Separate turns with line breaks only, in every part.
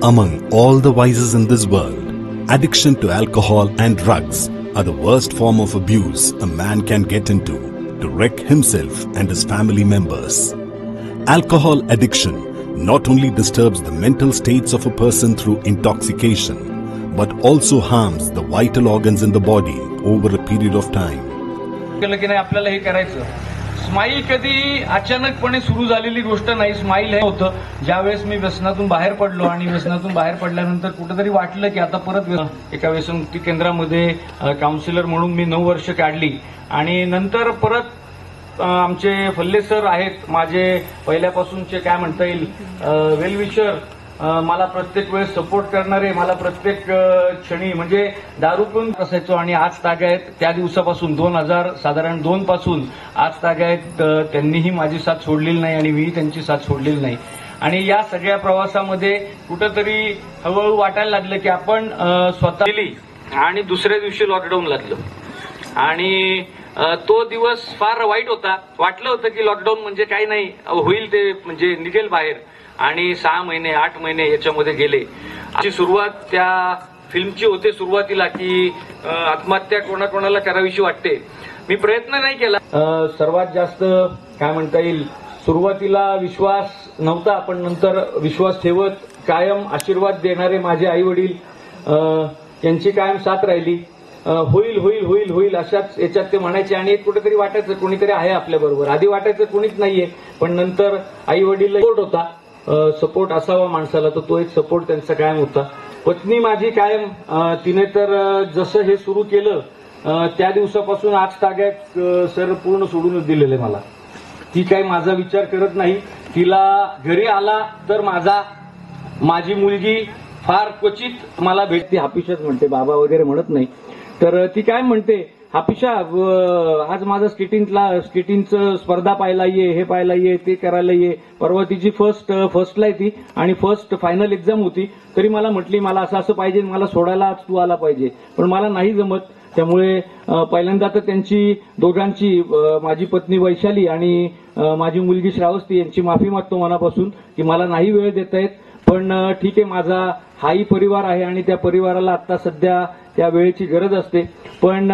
Among all the vices in this world, addiction to alcohol and drugs are the worst form of abuse a man can get into to wreck himself and his family members. Alcohol addiction not only disturbs the mental states of a person through intoxication, but also harms the vital organs in the body over a period of time.
केलं की नाही आपल्याला हे करायचं. Smile कधी अचानकपणे सुरू झालेली गोष्ट नाही. स्माईल हे होतं ज्यावेळेस मी व्यसनातून बाहेर पडलो आणि व्यसनातून बाहेर पडल्यानंतर कुठेतरी वाटलं की आता परत एका व्यसनमुक्ती केंद्रामध्ये काउन्सिलर म्हणून मी 9 वर्ष काढली आणि नंतर परत आमचे फल्ले सर आहेत माझे पहिल्यापासूनचे काय म्हणता येईल वेलविशर, मला प्रत्येक वेळेस सपोर्ट करणारे, मला प्रत्येक क्षणी म्हणजे दारू पिऊन असायचो आणि आज तागायत त्या दिवसापासून 2002 पासून आज तागायत त्यांनीही माझी साथ सोडलेली नाही आणि मीही त्यांची साथ सोडलेली नाही. आणि या सगळ्या प्रवासामध्ये कुठंतरी हळूहळू वाटायला लागलं की आपण स्वतः गेली आणि दुसऱ्या दिवशी लॉकडाऊन लागलं आणि तो दिवस फार वाईट होता. वाटलं होतं की लॉकडाऊन म्हणजे काही नाही, होईल ते म्हणजे निघेल बाहेर आणि 6 महिने 8 महिने याच्यामध्ये गेले. अशी सुरुवात त्या फिल्मची होते सुरुवातीला की आत्महत्या कोणाकोणाला करावीशी वाटते. मी प्रयत्न नाही केला. सर्वात जास्त काय म्हणता येईल सुरुवातीला विश्वास नव्हता, पण नंतर विश्वास ठेवत कायम आशीर्वाद देणारे माझे आई वडील यांची कायम साथ राहिली. होईल होईल होईल होईल अशाच याच्यात ते म्हणायचे आणि एक कुठेतरी वाटायचं कोणीतरी आहे आपल्या बरोबर. आधी वाटायचं कोणीच नाहीये, पण नंतर आई वडील सपोर्ट होता. सपोर्ट असावा माणसाला तर तो एक सपोर्ट त्यांचा कायम होता. पत्नी माझी कायम तिने तर जसं हे सुरू केलं त्या दिवसापासून आज ताग्यात सर पूर्ण सोडूनच दिलेलं मला. ती काही माझा विचार करत नाही. तिला घरी आला तर माझी मुलगी फार क्वचित मला भेटते. हापिशाच म्हणते, बाबा वगैरे म्हणत नाही. तर ती काय म्हणते, हापिशा आज माझा स्केटिंगचं स्पर्धा पाहायला ये, हे पाहायला ये, ते करायला ये. परवा तिची फर्स्टला आहे ती आणि फर्स्ट फायनल एक्झाम होती. तरी मला म्हटली मला असं पाहिजे, मला सोडायला आज तू आला पाहिजे, पण मला नाही जमत. त्यामुळे पहिल्यांदा तर त्यांची दोघांची माझी पत्नी वैशाली आणि माझी मुलगी श्रावस्ती यांची माफी मागतो मनापासून की मला नाही वेळ देता येत. पण ठीक आहे, माझा हाही परिवार आहे आणि त्या परिवाराला आता सध्या त्या वेळेची गरज असते. पण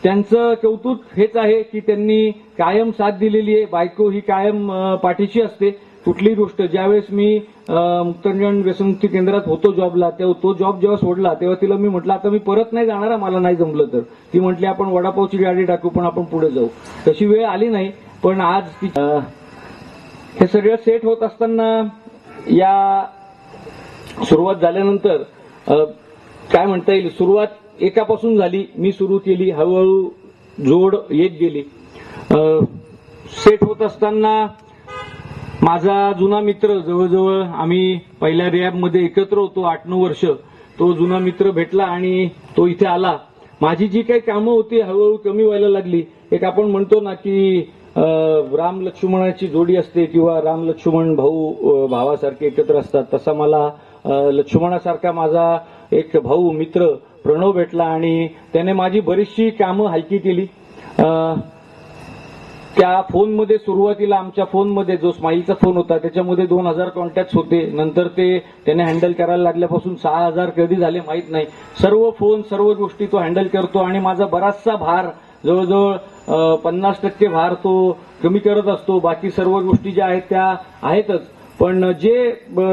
त्यांचं कौतुक हेच आहे की त्यांनी कायम साथ दिलेली आहे. बायको ही कायम पाठीशी असते. कुठलीही गोष्ट ज्यावेळेस मी मुक्तांजन व्यसनमुक्ती केंद्रात होतो जॉबला, तेव्हा तो जॉब जेव्हा सोडला तेव्हा तिला मी म्हटलं आता मी परत नाही जाणार, मला नाही जमलं तर. ती म्हटली आपण वडापावची गाडी टाकू पण आपण पुढे जाऊ. तशी वेळ आली नाही. पण आज हे सगळं सेट होत असताना या सुरुवात झाल्यानंतर काय म्हणता येईल सुरुवात एकापासून झाली. मी सुरू केली, हळूहळू जोड येत गेली. सेट होत असताना माझा जुना मित्र, जवळजवळ आम्ही पहिल्या रिहॅबमध्ये एकत्र होतो 8-9 वर्ष, तो जुना मित्र भेटला आणि तो इथे आला. माझी जी काही कामं होती हळूहळू कमी व्हायला लागली. एक आपण म्हणतो ना की राम लक्ष्मणाची जोडी असते किंवा राम लक्ष्मण भाऊ भावासारखे एकत्र असतात, तसा मला लक्ष्मणासारखा माझा एक भाऊ मित्र प्रणव भेटला आणि त्याने माझी बरीचशी कामं हलकी केली. त्या फोनमध्ये सुरुवातीला आमच्या फोनमध्ये जो स्माईलचा फोन होता त्याच्यामध्ये 2000 कॉन्टॅक्ट होते. नंतर ते त्याने हँडल करायला लागल्यापासून 6000 कधी झाले माहीत नाही. सर्व फोन सर्व गोष्टी तो हँडल करतो आणि माझा बराचसा भार जवळजवळ 50% भार तो कमी करत असतो. बाकी सर्व गोष्टी ज्या आहेत त्या आहेतच, पण जे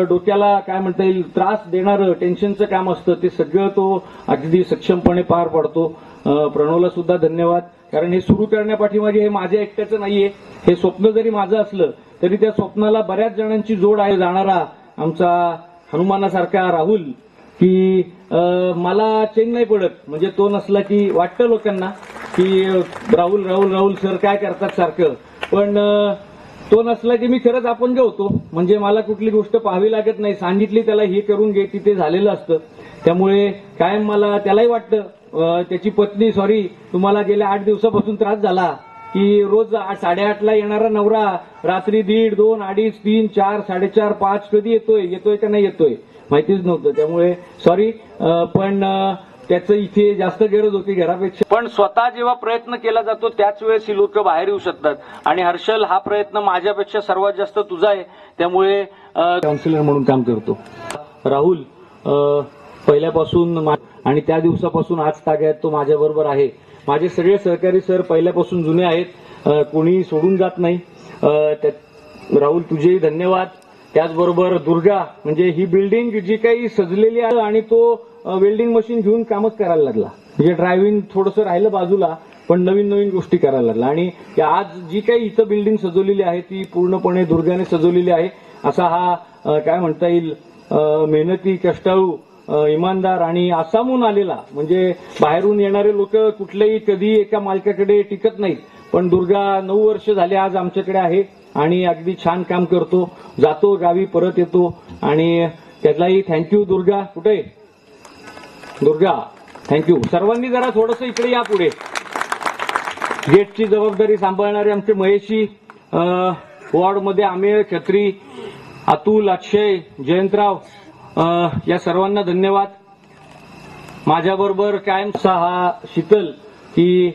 डोक्याला काय म्हणता येईल त्रास देणारं टेन्शनचं काम असतं ते सगळं तो अगदी सक्षमपणे पार पाडतो. प्रणवला सुद्धा धन्यवाद, कारण हे सुरू करण्यापाठीमागे हे माझ्या एकट्याचं नाहीये. हे स्वप्न जरी माझं असलं तरी त्या स्वप्नाला बऱ्याच जणांची जोड आहे. जाणारा आमचा हनुमानासारखा राहुल की मला चैन नाही पडत, म्हणजे तो नसला की वाटतं लोकांना की राहुल राहुल राहुल सर काय करतात सारखं, पण तो नसला की मी खरंच अपंग होतो. म्हणजे मला कुठली गोष्ट पाहावी लागत नाही, सांगितली त्याला हे करून घे तिथे झालेलं असतं. त्यामुळे कायम मला त्यालाही वाटतं. त्याची पत्नी तुम्हाला गेल्या 8 दिवसापासून त्रास झाला की रोज 8:30ला येणारा नवरा रात्री 1:30, 2, 2:30, 3, 4, 4:30, 5 कधी येतोय का नाही येतोय माहितीच नव्हतं. त्यामुळे पण त्याचं इथे जास्त गरज होती घरापेक्षा. पण स्वतः जेव्हा प्रयत्न केला जातो त्याच वेळेस ही लोक बाहेर येऊ शकतात. आणि हर्षल हा प्रयत्न माझ्यापेक्षा सर्वात जास्त तुझा आहे. त्यामुळे काउन्सिलर म्हणून काम करतो.
राहुल पहिल्यापासून आणि त्या दिवसापासून आज ताग्यात तो माझ्याबरोबर आहे. माझे सगळे सहकारी सर पहिल्यापासून जुने आहेत, कोणी सोडून जात नाही. राहुल तुझेही धन्यवाद. त्याचबरोबर दुर्गा, म्हणजे ही बिल्डिंग जी काही सजलेली आहे आणि तो वेल्डिंग मशीन घेऊन कामच करायला लागला, म्हणजे ड्रायव्हिंग थोडंसं राहिलं बाजूला, पण नवीन नवीन गोष्टी करायला लागला. आणि आज जी काही इथं बिल्डिंग सजवलेली आहे ती पूर्णपणे दुर्गाने सजवलेली आहे. असा हा काय म्हणता येईल मेहनती, कष्टाळू, इमानदार आणि आसामहून आलेला, म्हणजे बाहेरून येणारे लोक कुठलेही कधी एका मालकाकडे टिकत नाहीत, पण दुर्गा 9 वर्ष झाले आज आमच्याकडे आहे आणि अगदी छान काम करतो, जातो गावी परत येतो. आणि त्यातलाही थँक्यू दुर्गा. कुठे दुर्गा, थँक्यू. सर्वांनी जरा थोडंसं इकडे या पुढे. गेटची जबाबदारी सांभाळणारे आमचे महेशी, वॉर्डमध्ये आमेर, खत्री, अतुल, अक्षय, जयंतराव, या सर्वांना धन्यवाद. माझ्याबरोबर कायमचा हा शीतल, की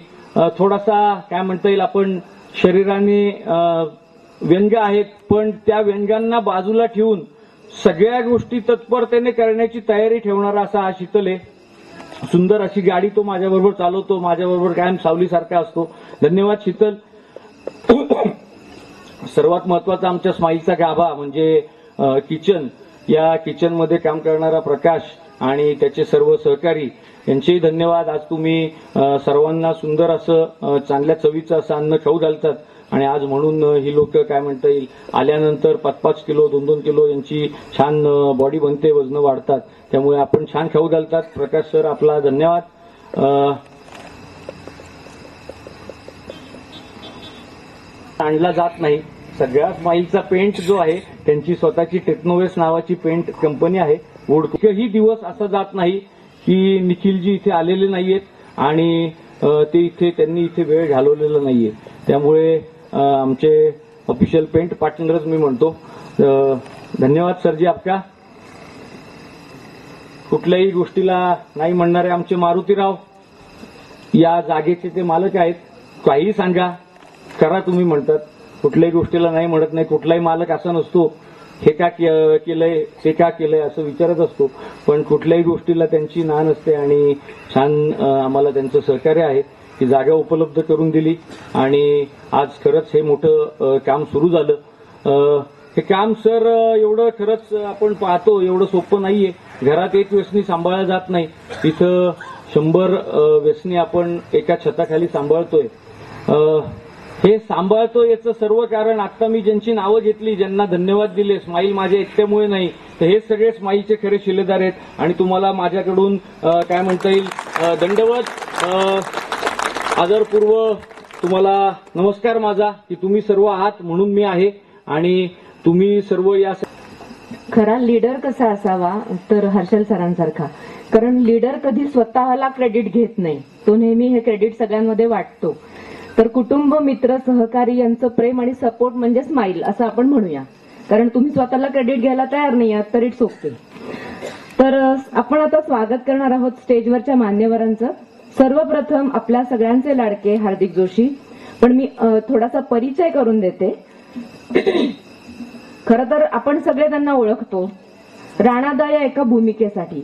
थोडासा काय म्हणता येईल आपण शरीराने व्यंग आहेत, पण त्या व्यंगांना बाजूला ठेवून सगळ्या गोष्टी तत्परतेने करण्याची तयारी ठेवणारा असा हा शीतल आहे. सुंदर अशी गाडी तो माझ्याबरोबर चालवतो, माझ्याबरोबर कायम सावलीसारखा असतो. धन्यवाद शीतल. सर्वात महत्वाचा आमच्या स्माईलचा गाभा म्हणजे किचन, या किचनमध्ये काम करणारा प्रकाश आणि त्याचे सर्व सहकारी यांचेही धन्यवाद. आज तुम्ही सर्वांना सुंदर असं चांगल्या चवीचं असं अन्न खाऊ घालतात आणि आज म्हणून ही लोक काय म्हणता येईल आल्यानंतर 5-5 किलो 2-2 किलो यांची छान बॉडी बनते, वजन वाढतात, त्यामुळे आपण छान खाऊ घालतात. प्रकाश सर आपला धन्यवाद. आणला जात नाही. सगळ्या स्माईलचा पेंट जो आहे त्यांची स्वतःची टेक्नोवेस नावाची पेंट कंपनी आहे. ही दिवस असा जात नाही की निखिलजी इथे आलेले नाहीयेत आणि त्यांनी इथे वेळ घालवलेला नाहीये. त्यामुळे आमचे ऑफिशियल पेंट पार्टनर्स मी म्हणतो धन्यवाद सरजी आपका. कुठल्याही गोष्टीला नाही म्हणणारे आमचे मारुतीराव, या जागेचे ते मालक आहेत. काहीही सांगा, करा तुम्ही म्हणतात, कुठल्याही गोष्टीला नाही म्हणत नाही. कुठलाही मालक असा नसतो हे का केलंय ते का केलंय असं विचारत असतो, पण कुठल्याही गोष्टीला त्यांची ना नसते आणि छान आम्हाला त्यांचं सहकार्य आहे. ती जागा उपलब्ध करून दिली आणि आज खरंच हे मोठं काम सुरू झालं. हे काम सर एवढं खरंच आपण पाहतो एवढं सोपं नाहीये. घरात एक व्यसनी सांभाळला जात नाही, इथं 100 व्यसनी आपण एका छताखाली सांभाळतोय. हे सांभाळतो याचं सर्व कारण आता मी ज्यांची नावं घेतली, ज्यांना धन्यवाद दिले, स्माईल माझ्या एकट्यामुळे नाही, तर हे सगळे स्माईलचे खरे शिलेदार आहेत आणि तुम्हाला माझ्याकडून काय म्हणता येईल दंडवत, आदरपूर्व तुम्हाला नमस्कार माझा, की तुम्ही सर्व आहात म्हणून मी आहे आणि तुम्ही सर्व या.
खरा लीडर कसा असावा तर हर्षल सरांसारखा, कारण लीडर कधी स्वतःला क्रेडिट घेत नाही, तो नेहमी हे क्रेडिट सगळ्यांमध्ये वाटतो. तर कुटुंब, मित्र, सहकारी यांचं प्रेम आणि सपोर्ट म्हणजे स्माईल असं आपण म्हणूया, कारण तुम्ही स्वतःला क्रेडिट घ्यायला तयार नाही आहात तर इट्स ओके. तर आपण आता स्वागत करणार आहोत स्टेजवरच्या मान्यवरांचं. सर्वप्रथम आपल्या सगळ्यांचे लाडके हार्दिक जोशी, पण मी थोडासा परिचय करून देते. खरं तर आपण सगळे त्यांना ओळखतो राणादा या एका भूमिकेसाठी,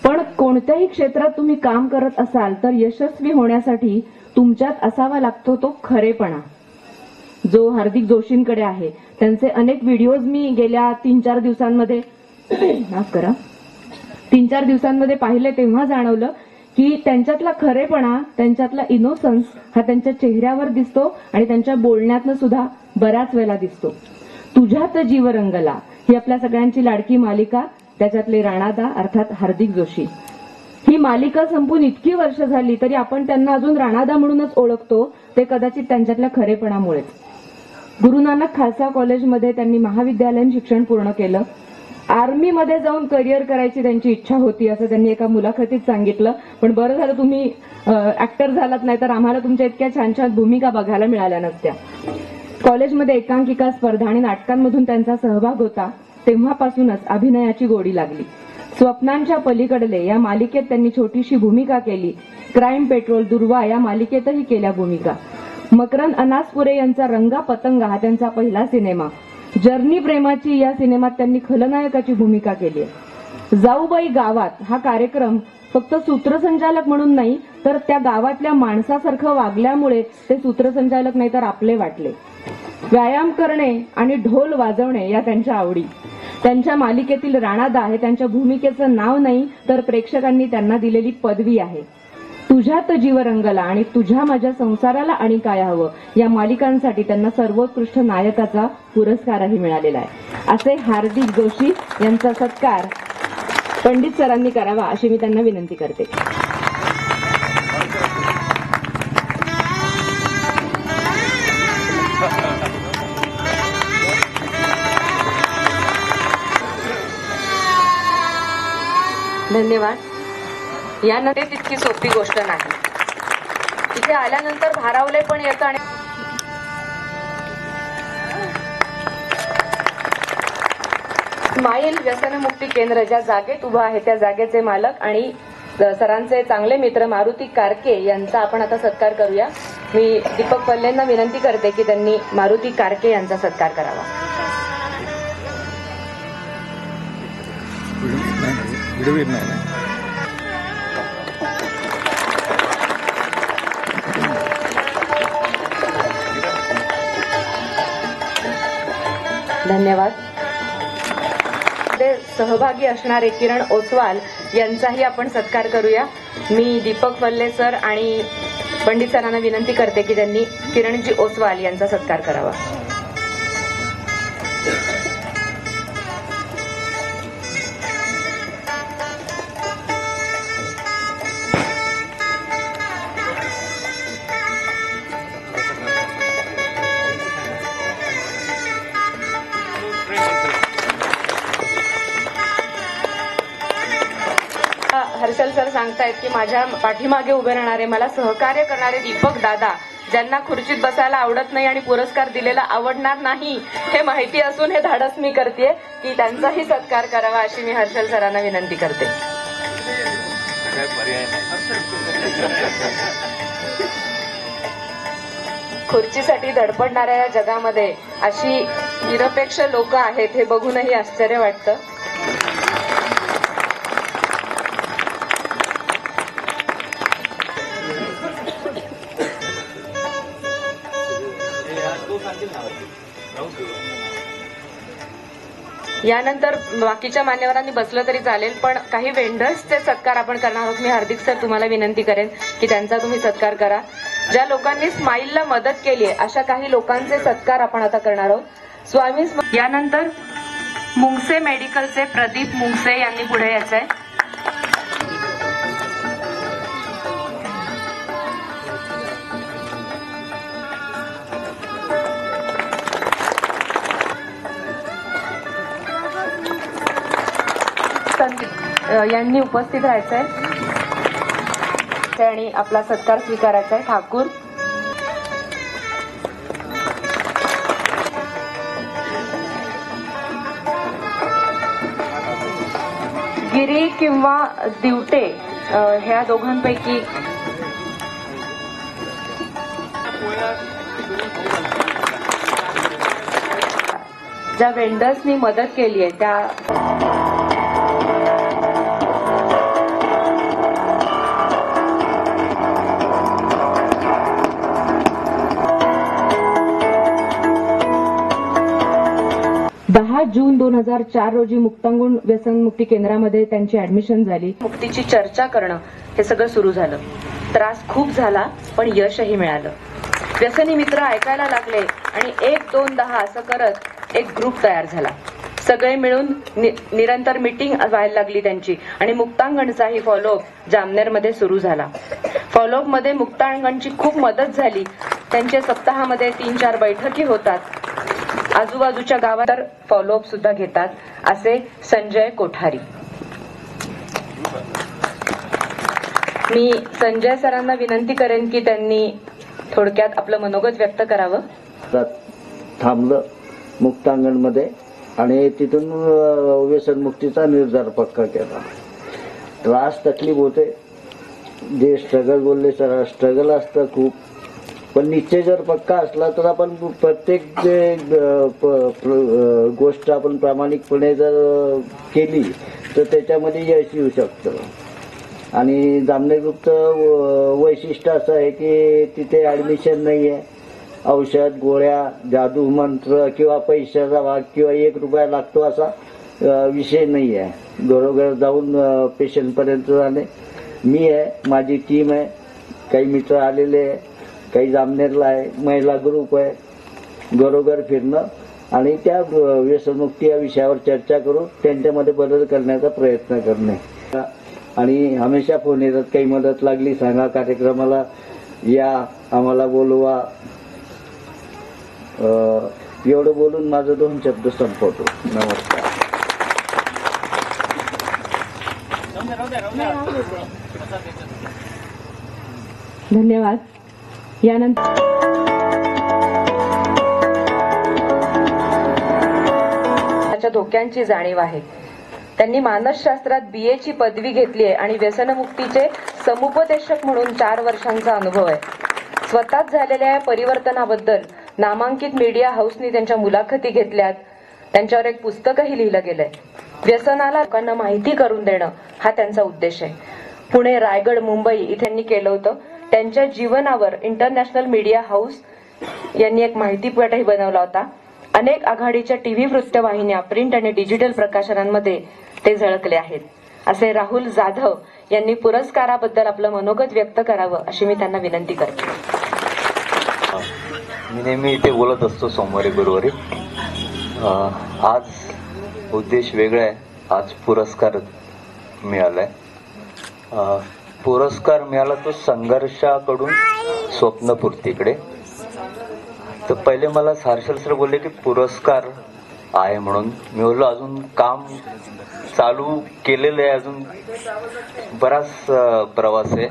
पण कोणत्याही क्षेत्रात तुम्ही काम करत असाल तर यशस्वी होण्यासाठी तुमच्यात असावा लागतो तो खरेपणा, जो हार्दिक जोशींकडे आहे. त्यांचे अनेक व्हिडिओज मी गेल्या 3-4 दिवसांमध्ये माफ करा 3-4 दिवसांमध्ये पाहिले, तेव्हा जाणवलं की त्यांच्यातला खरेपणा, त्यांच्यातला इनोसन्स हा त्यांच्या चेहऱ्यावर दिसतो आणि त्यांच्या बोलण्यातनं सुद्धा बऱ्याच वेळेला दिसतो. तुझ्यात जीव रंगला ही आपल्या सगळ्यांची लाडकी मालिका, त्याच्यातले राणादा अर्थात हार्दिक जोशी. ही मालिका संपून इतकी वर्ष झाली तरी आपण त्यांना अजून राणादा म्हणूनच ओळखतो, ते कदाचित त्यांच्यातल्या खरेपणामुळेच. गुरु नानक खालसा कॉलेजमध्ये त्यांनी महाविद्यालयीन शिक्षण पूर्ण केलं. आर्मीमध्ये जाऊन करिअर करायची त्यांची इच्छा होती असं त्यांनी एका मुलाखतीत सांगितलं, पण बरं झालं तुम्ही ऍक्टर झालात, नाही तर आम्हाला तुमच्या इतक्या छान छान भूमिका बघायला मिळाल्या नसत्या. कॉलेजमध्ये एकांकिका स्पर्धा आणि नाटकांमधून त्यांचा सहभाग होता. तेव्हापासूनच अभिनयाची गोडी लागली. स्वप्नांच्या पलीकडले या मालिकेत त्यांनी छोटीशी भूमिका केली. क्राईम पेट्रोल, दुर्वा या मालिकेतही केल्या भूमिका. मकरंद अनासपुरे यांचा रंगा पतंगा हा त्यांचा पहिला सिनेमा. जर्नी प्रेमाची या सिनेमात त्यांनी खलनायकाची भूमिका केली. जाऊबाई गावात हा कार्यक्रम फक्त सूत्रसंचालक म्हणून नाही तर त्या गावातल्या माणसासारखं वागल्यामुळे ते सूत्रसंचालक नाही तर आपले वाटले. व्यायाम करणे आणि ढोल वाजवणे या त्यांच्या आवडी. त्यांच्या मालिकेतील राणादा हे त्यांच्या भूमिकेचं नाव नाही तर प्रेक्षकांनी त्यांना दिलेली पदवी आहे. तुझ्यात जीव रंगला आणि तुझ्या माझ्या संसाराला आणि काय हवं या मालिकांसाठी त्यांना सर्वोत्कृष्ट नायकाचा पुरस्कारही मिळालेला आहे. असे हार्दिक जोशी यांचा सत्कार पंडित सरांनी करावा अशी मी त्यांना विनंती करते.
धन्यवाद. यानंतर तितकी सोपी गोष्ट नाही. इथे आल्यानंतर भारावले पण येतं आणि स्माईल व्यसनमुक्ती केंद्र ज्या जागेत उभं आहे त्या जागेचे मालक आणि सरांचे चांगले मित्र मारुती कारके यांचा आपण आता सत्कार करूया. मी दीपक पल्लेंना विनंती करते की त्यांनी मारुती कारके यांचा सत्कार करावा. धन्यवाद. सहभागी असणारे किरण ओसवाल यांचाही आपण सत्कार करूया. मी दीपक वल्ले सर आणि पंडित सरांना विनंती करते की त्यांनी किरणजी ओसवाल यांचा सत्कार करावा. हर्षल सर सांगतायत की माझ्या पाठीमागे उभे राहणारे मला सहकार्य करणारे दीपक दादा ज्यांना खुर्चीत बसायला आवडत नाही आणि पुरस्कार दिलेला आवडणार नाही हे माहिती असून हे धाडस मी करते की त्यांचाही सत्कार करावा अशी मी हर्षल सरांना विनंती करते. खुर्चीसाठी धडपडणाऱ्या या जगामध्ये अशी निरपेक्ष लोक आहेत हे बघूनही आश्चर्य वाटतं. यानंतर बाकीच्या मान्यवरांनी बसलं तरी चालेल पण काही वेंडर्सचे सत्कार आपण करणार आहोत. मी हार्दिक सर तुम्हाला विनंती करेन की त्यांचा तुम्ही सत्कार करा. ज्या लोकांनी स्माईलला मदत केली आहे अशा काही लोकांचे सत्कार आपण आता करणार आहोत. स्वामी यानंतर मुंगसे मेडिकलचे प्रदीप मुंगसे यांनी पुढे यायचंय. यांनी उपस्थित राहायचंय आणि आपला सत्कार स्वीकारायचा आहे. ठाकूर गिरी किंवा दिवटे ह्या दोघांपैकी ज्या वेंडर्सनी मदत केली आहे त्या
10 जून 2004 रोजी मुक्तांगण व्यसनमुक्ती केंद्रामध्ये त्यांची ऍडमिशन झाली.
मुक्तीची चर्चा करणं हे सगळं सुरू झालं. त्रास खूप झाला पण यशही मिळालं. व्यसनी मित्र ऐकायला लागले आणि 1, 2, 10 असं करत एक ग्रुप तयार झाला. सगळे मिळून निरंतर मीटिंग व्हायला लागली त्यांची आणि मुक्तांगणचाही फॉलोअप जामनेरमध्ये सुरू झाला. फॉलोअपमध्ये मुक्तांगणची खूप मदत झाली. त्यांचे सप्ताहामध्ये 3-4 बैठकी होतात. आजूबाजूच्या गावात फॉलोअप सुद्धा घेतात. असे संजय कोठारी. मी संजय सरांना विनंती करेन की त्यांनी थोडक्यात आपलं मनोगत व्यक्त करावं.
थांबलं मुक्तांगणमध्ये आणि तिथून व्यसनमुक्तीचा निर्धार पक्का केला. त्रास तकलीफ होते. जे स्ट्रगल बोलले सर स्ट्रगल असतं खूप पण निश्चय जर पक्का असला तर आपण प्रत्येक जे गोष्ट आपण प्रामाणिकपणे जर केली तर त्याच्यामध्ये यश येऊ शकतं। आणि जामनेर ग्रुपचं वैशिष्ट्य असं आहे की तिथे ॲडमिशन नाही आहे, औषध गोळ्या जादू मंत्र किंवा पैशाचा भाग किंवा 1 रुपया लागतो असा विषय नाही आहे। घरोघर जाऊन पेशंटपर्यंत जाणे मी आहे, माझी टीम आहे, काही मित्र आलेले आहे, काही जामनेरला आहे, महिला ग्रुप आहे, घरोघर फिरणं आणि त्या व्यसनमुक्ती या विषयावर चर्चा करून त्यांच्यामध्ये बदल करण्याचा प्रयत्न करणे। आणि हमेशा फोन येतात, काही मदत लागली सांगा, कार्यक्रमाला या, आम्हाला बोलवा। एवढं बोलून माझं 2 शब्द संपवतो। नमस्कार।
धन्यवाद। यानंतर
धोक्यांची जाणीव आहे। त्यांनी मानसशास्त्रात BA ची पदवी घेतली आहे आणि व्यसनमुक्तीचे समुपदेशक म्हणून 4 वर्षांचा अनुभव आहे। स्वतःच झालेल्या या परिवर्तनाबद्दल नामांकित मीडिया हाऊसनी त्यांच्या मुलाखती घेतल्यात, त्यांच्यावर एक पुस्तकही लिहिलं गेलंय। व्यसनाला लोकांना माहिती करून देणं हा त्यांचा उद्देश आहे। पुणे, रायगड, मुंबई इथे त्यांनी केलं होतं। त्यांच्या जीवनावर इंटरनॅशनल मीडिया हाऊस यांनी एक माहितीपटही बनवला होता। अनेक आघाडीच्या टीव्ही वृत्तवाहिन्या, प्रिंट आणि डिजिटल प्रकाशनांमध्ये ते झळकले आहेत। असे राहुल जाधव यांनी पुरस्काराबद्दल आपलं मनोगत व्यक्त करावं अशी मी त्यांना विनंती करते।
मी नेहमी इथे बोलत असतो सोमवारी गुरुवारी। आज उद्देश वेगळा आहे। आज पुरस्कार मिळालाय। पुरस्कार मिळाला तो संघर्षाकडून स्वप्नपूर्तीकडे। तर पहिले मला हर्षल सर बोलले की पुरस्कार आहे म्हणून। मी बोललो अजून काम चालू केलेलं आहे, अजून बराच प्रवास आहे।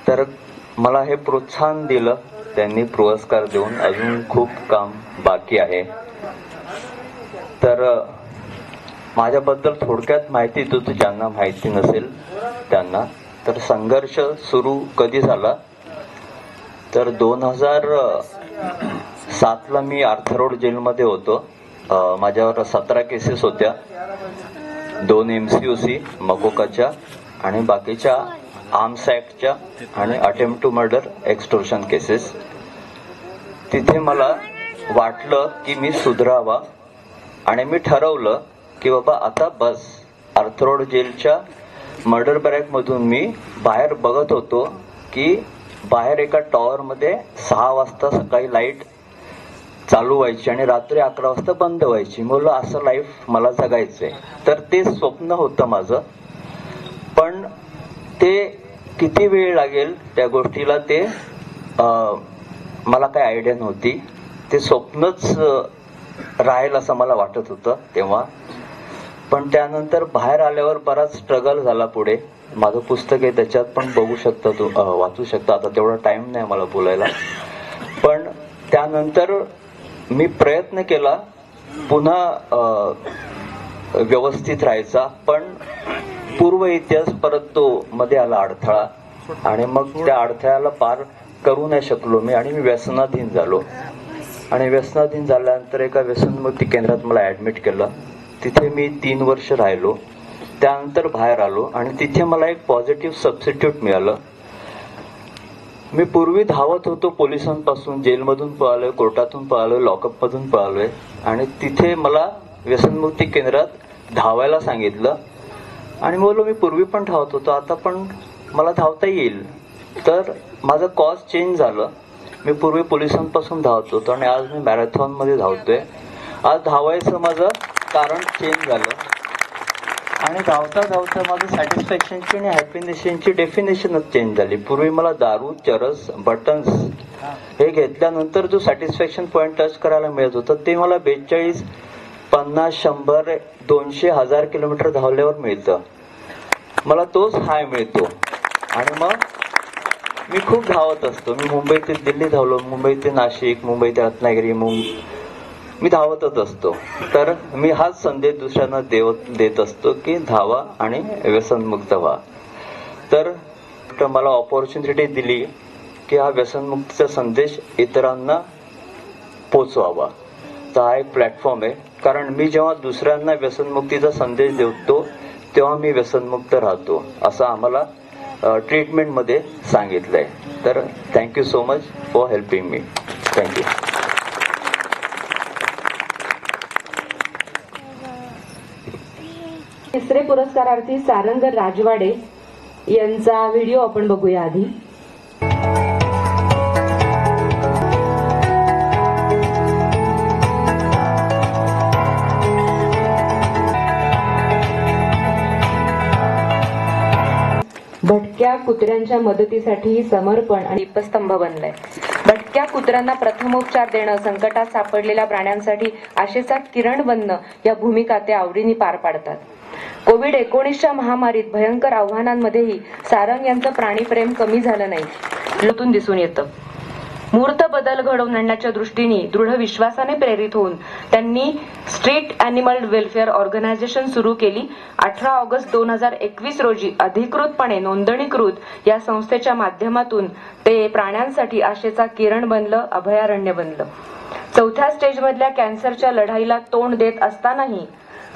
तर मला हे प्रोत्साहन दिलं त्यांनी पुरस्कार देऊन, अजून खूप काम बाकी आहे। तर माझ्याबद्दल थोडक्यात माहिती देतो ज्यांना माहिती नसेल त्यांना। तर संघर्ष सुरू कधी झाला तर 2007 ला मी आर्थरोड जेलमध्ये होतो। माझ्यावर 17 केसेस होत्या, 2 MCOC मकोकाच्या आणि बाकीच्या आर्म्स ॲक्टच्या आणि अटेम्प्ट टू मर्डर, एक्स्टोर्शन केसेस। तिथे मला वाटलं की मी सुधरावा आणि मी ठरवलं की बाबा आता बस। आर्थरोड जेलच्या मर्डर बॅरॅकमधून मी बाहेर बघत होतो की बाहेर एका टॉवरमध्ये 6 वाजता सकाळी लाईट चालू व्हायची आणि रात्री 11 वाजता बंद व्हायची। म्हणलं असं लाईफ मला जगायचंय। तर ते स्वप्न होतं माझं, पण ते किती वेळ लागेल त्या गोष्टीला ते मला काही आयडिया नव्हती। ते स्वप्नच राहील असं मला वाटत होतं तेव्हा। पण त्यानंतर बाहेर आल्यावर बराच स्ट्रगल झाला पुढे। माझं पुस्तक आहे त्याच्यात पण बघू शकता, वाचू शकता। आता तेवढा टाइम नाही मला बोलायला। पण त्यानंतर मी प्रयत्न केला पुन्हा व्यवस्थित राहायचा, पण पूर्व इतिहास परत तो मध्ये आला अडथळा आणि मग त्या अडथळ्याला पार करू नाही शकलो मी आणि मी व्यसनाधीन झालो। आणि व्यसनाधीन झाल्यानंतर एका व्यसनमुक्ती केंद्रात मला ऍडमिट केलं। तिथे मी 3 वर्ष राहिलो। त्यानंतर बाहेर आलो आणि तिथे मला एक पॉझिटिव्ह सबस्टिट्यूट मिळालं। मी पूर्वी धावत होतो पोलिसांपासून, जेलमधून पळालोय, कोर्टातून पळालोय, लॉकअपमधून पळालोय आणि तिथे मला व्यसनमुक्ती केंद्रात धावायला सांगितलं आणि बोललो मी पूर्वी पण धावत होतो, आता पण मला धावता येईल। तर माझं कॉज चेंज झालं। मी पूर्वी पोलिसांपासून धावत होतो आणि आज मी मॅरेथॉन मध्ये धावतोय। आज धावायचं माझं कारण चेंज झालं आणि धावता धावता माझं सॅटिस्फॅक्शनची आणि हॅपीनेसची डेफिनेशनच चेंज झाली। पूर्वी मला दारू, चरस, बटन्स हे घेतल्यानंतर जो सॅटिस्फॅक्शन पॉइंट टच करायला मिळत होतं ते मला 42, 50, 100, 200, 1000 किलोमीटर धावल्यावर मिळतं। मला तोच हाय मिळतो आणि मग मी खूप धावत असतो। मी मुंबई ते दिल्ली धावलो, मुंबई ते नाशिक, मुंबई ते रत्नागिरी, मी धावतच असतो। तर मी हाच संदेश दुसऱ्यांना देत असतो की धावा आणि व्यसनमुक्त व्हा। तर मला ऑपॉर्च्युनिटी दिली की हा व्यसनमुक्तीचा संदेश इतरांना पोचवावा। तर हा एक प्लॅटफॉर्म आहे कारण मी जेव्हा दुसऱ्यांना व्यसनमुक्तीचा संदेश देतो तेव्हा मी व्यसनमुक्त राहतो असं आम्हाला ट्रीटमेंटमध्ये सांगितलंय. तर thank you so much for helping me. Thank you.
तिसरे पुरस्कारार्थी सारंग राजवाडे यांचा व्हिडिओ आपण बघूया आधी. भटक्या कुत्र्यांच्या मदतीसाठी समर्पण आणि दीपस्तंभ बनलाय. भटक्या कुत्र्यांना प्रथमोपचार देणं, संकटात सापडलेल्या प्राण्यांसाठी आशेचा किरण बनणं या भूमिका ते आवडीने पार पाडतात. कोविड-19च्या महामारीत भयंकर आव्हानांमध्येही सारंग यांचं प्राणीप्रेम कमी झालं नाही, लुटून दिसून येतं. मूर्त बदल घडवून आणण्याच्या दृष्टीने दृढ विश्वासाने प्रेरित होऊन त्यांनी स्ट्रीट अॅनिमल वेलफेअर ऑर्गनायझेशन सुरू केली. 18 ऑगस्ट 2021 रोजी अधिकृतपणे नोंदणीकृत या संस्थेच्या माध्यमातून ते प्राण्यांसाठी आशेचा किरण बनलं, अभयारण्य बनलं. 4थ्या स्टेजमधल्या कॅन्सरच्या लढाईला तोंड देत असतानाही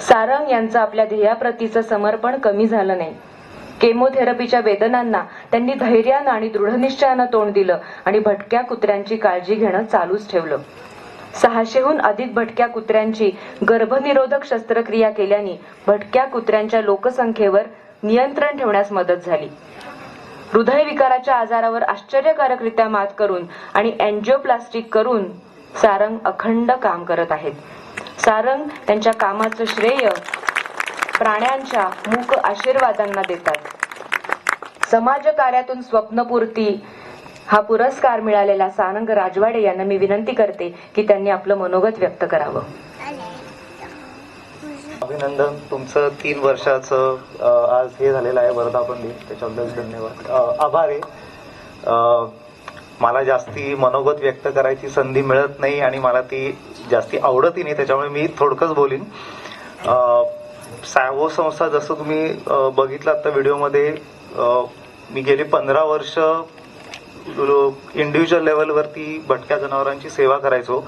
सारंग यांचं आपल्या ध्येयाप्रतीचं समर्पण कमी झालं नाही. केमोथेरपीच्या वेदनांना त्यांनी धैर्यानं आणि दृढनिश्चयानं तोंड दिलं आणि भटक्या कुत्र्यांची काळजी घेणं चालूच ठेवलं. 600हून अधिक भटक्या कुत्र्यांची गर्भनिरोधक शस्त्रक्रिया केल्याने भटक्या कुत्र्यांच्या लोकसंख्येवर नियंत्रण ठेवण्यास मदत झाली. हृदयविकाराच्या आजारावर आश्चर्यकारकरित्या मात करून आणि अँजिओप्लास्टिक करून सारंग अखंड काम करत आहेत. सारंग त्यांच्या कामाचं श्रेय प्राण्यांच्या मूक आशीर्वादांना देतात. समाजकार्यातून स्वप्नपूर्ती हा पुरस्कार मिळालेला सारंग राजवाडे यांना मी विनंती करते की त्यांनी आपलं मनोगत व्यक्त करावं.
अभिनंदन, तुमचं 3 वर्षाचं आज हे झालेलं आहे वर्धापन दिन, त्याच्याबद्दल धन्यवाद. आभार आहे. मला जास्ती मनोगत व्यक्त करायची संधी मिळत नाही आणि मला ती जास्ती आवडतही नाही, त्याच्यामुळे मी थोडकंच बोलीन. सॅवो संस्था जसं तुम्ही बघितलं आता व्हिडिओमध्ये, मी गेली 15 वर्ष इंडिव्हिज्युअल लेवलवरती भटक्या जनावरांची सेवा करायचो.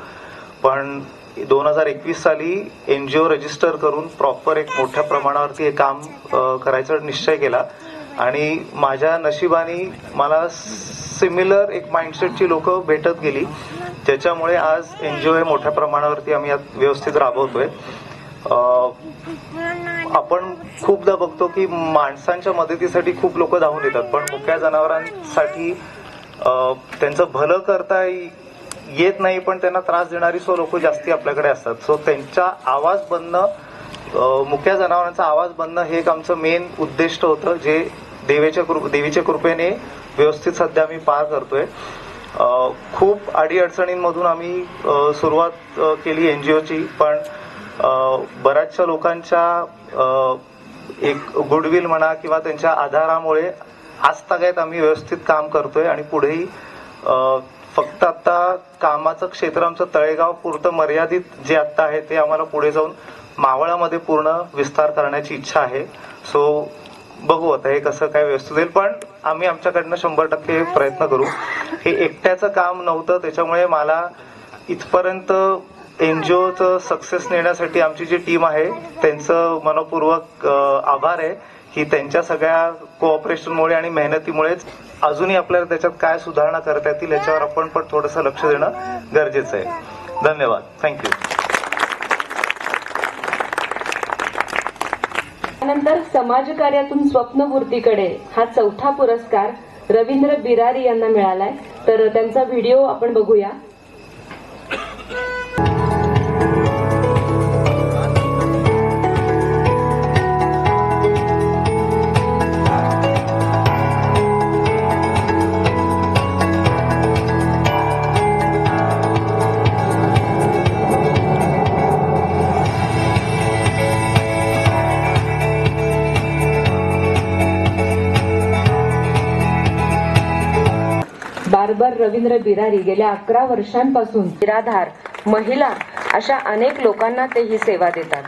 पण 2021 साली NGO रजिस्टर करून प्रॉपर एक मोठ्या प्रमाणावरती हे काम करायचा निश्चय केला आणि माझ्या नशिबाने मला सिमिलर एक माइंडसेटची लोक भेटत गेली, ज्याच्यामुळे आज NGO हे मोठ्या प्रमाणावरती आम्ही यात व्यवस्थित राबवतोय. आपण खूपदा बघतो की माणसांच्या मदतीसाठी खूप लोक धावून येतात, पण मुक्या जनावरांसाठी त्यांचं भलं करता येत नाही, पण त्यांना त्रास देणारी लोक जास्ती आपल्याकडे असतात. सो त्यांचा आवाज बनणं, मुक्या जनावरांचा आवाज बनणं हे एक आमचं मेन उद्दिष्ट होतं, जे देवीच्या कृपेने व्यवस्थित सध्या आम्ही पार करतोय. खूप अडीअडचणींमधून आम्ही सुरुवात केली NGOची, पण बऱ्याचशा लोकांच्या एक गुडविल म्हणा किंवा त्यांच्या आधारामुळे आज तागायत आम्ही व्यवस्थित काम करतोय आणि पुढेही फक्त आता कामाचं क्षेत्र आमचं तळेगाव पुरतं मर्यादित जे आता आहे ते आम्हाला पुढे जाऊन मावळामध्ये पूर्ण विस्तार करण्याची इच्छा आहे. सो बघू आता हे कसं काय व्यवस्थित होईल, पण आम्ही आमच्याकडनं 100% प्रयत्न करू. हे एकट्याचं काम नव्हतं, त्याच्यामुळे मला इथपर्यंत NGOचं सक्सेस नेण्यासाठी आमची जी टीम आहे त्यांचं मनपूर्वक आभार आहे की त्यांच्या सगळ्या कोऑपरेशनमुळे आणि मेहनतीमुळेच अजूनही आपल्याला त्याच्यात काय सुधारणा करता येतील याच्यावर आपण पण थोडंसं लक्ष देणं गरजेचं आहे. धन्यवाद. थँक्यू.
त्यानंतर समाजकार्यातून स्वप्नपूर्तीकडे हा 4था पुरस्कार रवींद्र बिरारी यांना मिळालाय. तर त्यांचा व्हिडिओ आपण बघूया. बार्बर रवींद्र बिरारी गेल्या 11 वर्षांपासून निराधार महिला अशा अनेक लोकांना ते ही सेवा देतात.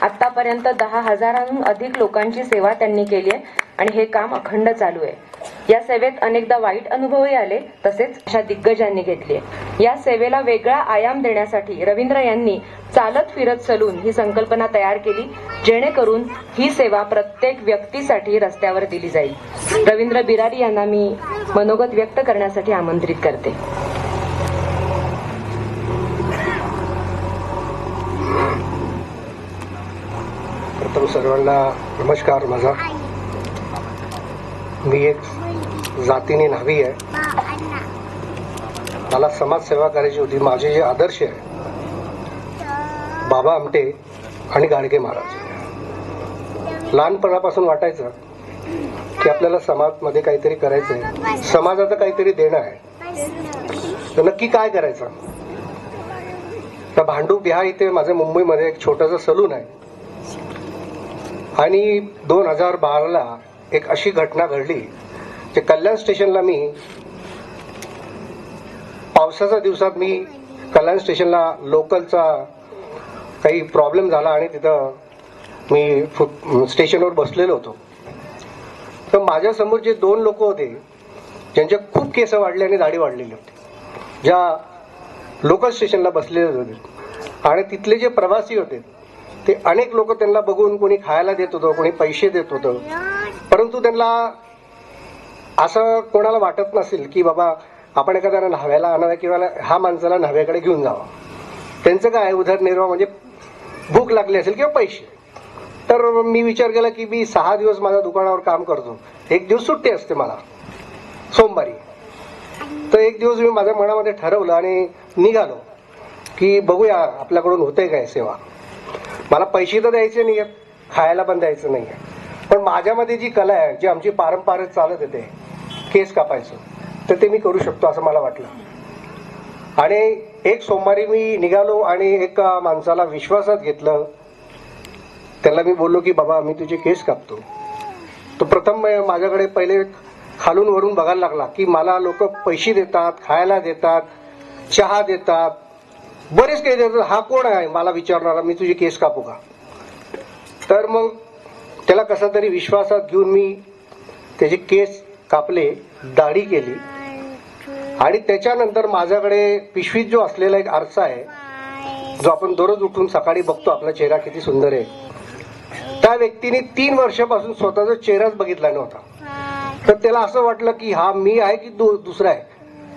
आतापर्यंत 10,000हून अधिक लोकांची सेवा त्यांनी केली आहे आणि हे काम अखंड चालू आहे. या सेवेत अनेकदा वाईट अनुभवही आले, तसेच अशा दिग्गजांनी घेतली. या सेवेला वेगळा आयाम देण्यासाठी रवींद्र यांनी चालत फिरत सलून ही संकल्पना तयार केली, जेणेकरून ही सेवा प्रत्येक व्यक्तीसाठी रस्त्यावर दिली जाईल. रवींद्र बिरारी यांना मी मनोगत व्यक्त करण्यासाठी आमंत्रित करते.
प्रथम सर्वांना नमस्कार. माझा मी एक जातीने न्हावी आहे. मला समाजसेवा करायची होती. माझे जे आदर्श आहे बाबा आमटे आणि गाडगे महाराज. लहानपणापासून वाटायचं की आपल्याला समाजामध्ये काहीतरी करायचं आहे, समाजाचं काहीतरी देणं आहे, तर नक्की काय करायचं. तर भांडूप ह्या इथे माझ्या मुंबईमध्ये एक छोटंसं सलून आहे आणि 2012ला एक अशी घटना घडली की कल्याण स्टेशनला मी पावसाच्या दिवसात मी कल्याण स्टेशनला लोकलचा काही प्रॉब्लेम झाला आणि तिथं मी स्टेशनवर बसलेलो होतो. तर माझ्यासमोर जे 2 लोक होते ज्यांचे खूप केस वाढले आणि दाढी वाढलेली होती, ज्या लोकल स्टेशनला बसलेले होते आणि तिथले जे प्रवासी होते ते अनेक लोक त्यांना बघून कोणी खायला देत होतं, कोणी पैसे देत होतं, परंतु त्यांना असं कोणाला वाटत नसेल की बाबा आपण एखाद्याला न्हाव्याला आणावं किंवा हा माणसाला न्हाव्याकडे घेऊन जावं. त्यांचं काय उदरनिर्वाह म्हणजे भूक लागली असेल किंवा पैसे. तर मी विचार केला की मी 6 दिवस माझ्या दुकानावर काम करतो, एक दिवस सुट्टी असते मला सोमवारी. तर एक दिवस मी माझ्या मनामध्ये ठरवलं आणि निघालो की बघूया आपल्याकडून होतंय काय सेवा. मला पैसे तर द्यायचे नाही आहेत, खायला पण द्यायचं नाही आहे, पण माझ्यामध्ये जी कला आहे, जी आमची पारंपरिक चालत येते केस कापायचं, तर ते मी करू शकतो असं मला वाटलं. आणि एक सोमवारी मी निघालो आणि एका माणसाला विश्वासात घेतलं. त्याला मी बोललो की बाबा मी तुझे केस कापतो. तो प्रथम माझ्याकडे पहिले खालून वरून बघायला लागला की मला लोक पैसे देतात, खायला देतात, चहा देतात, बरेच काही देतात, हा कोण आहे मला विचारणारा, मी तुझे केस कापू का. तर मग त्याला कसा तरी विश्वासात घेऊन मी त्याचे केस कापले, दाढी केली आणि त्याच्यानंतर माझ्याकडे पिशवीत जो असलेला एक आरसा आहे, जो आपण दररोज उठून सकाळी बघतो आपला चेहरा किती सुंदर आहे, त्या व्यक्तीने 3 वर्षापासून स्वतःचा चेहराच बघितला नव्हता. तर त्याला असं वाटलं की हा मी आहे की दुसरा आहे.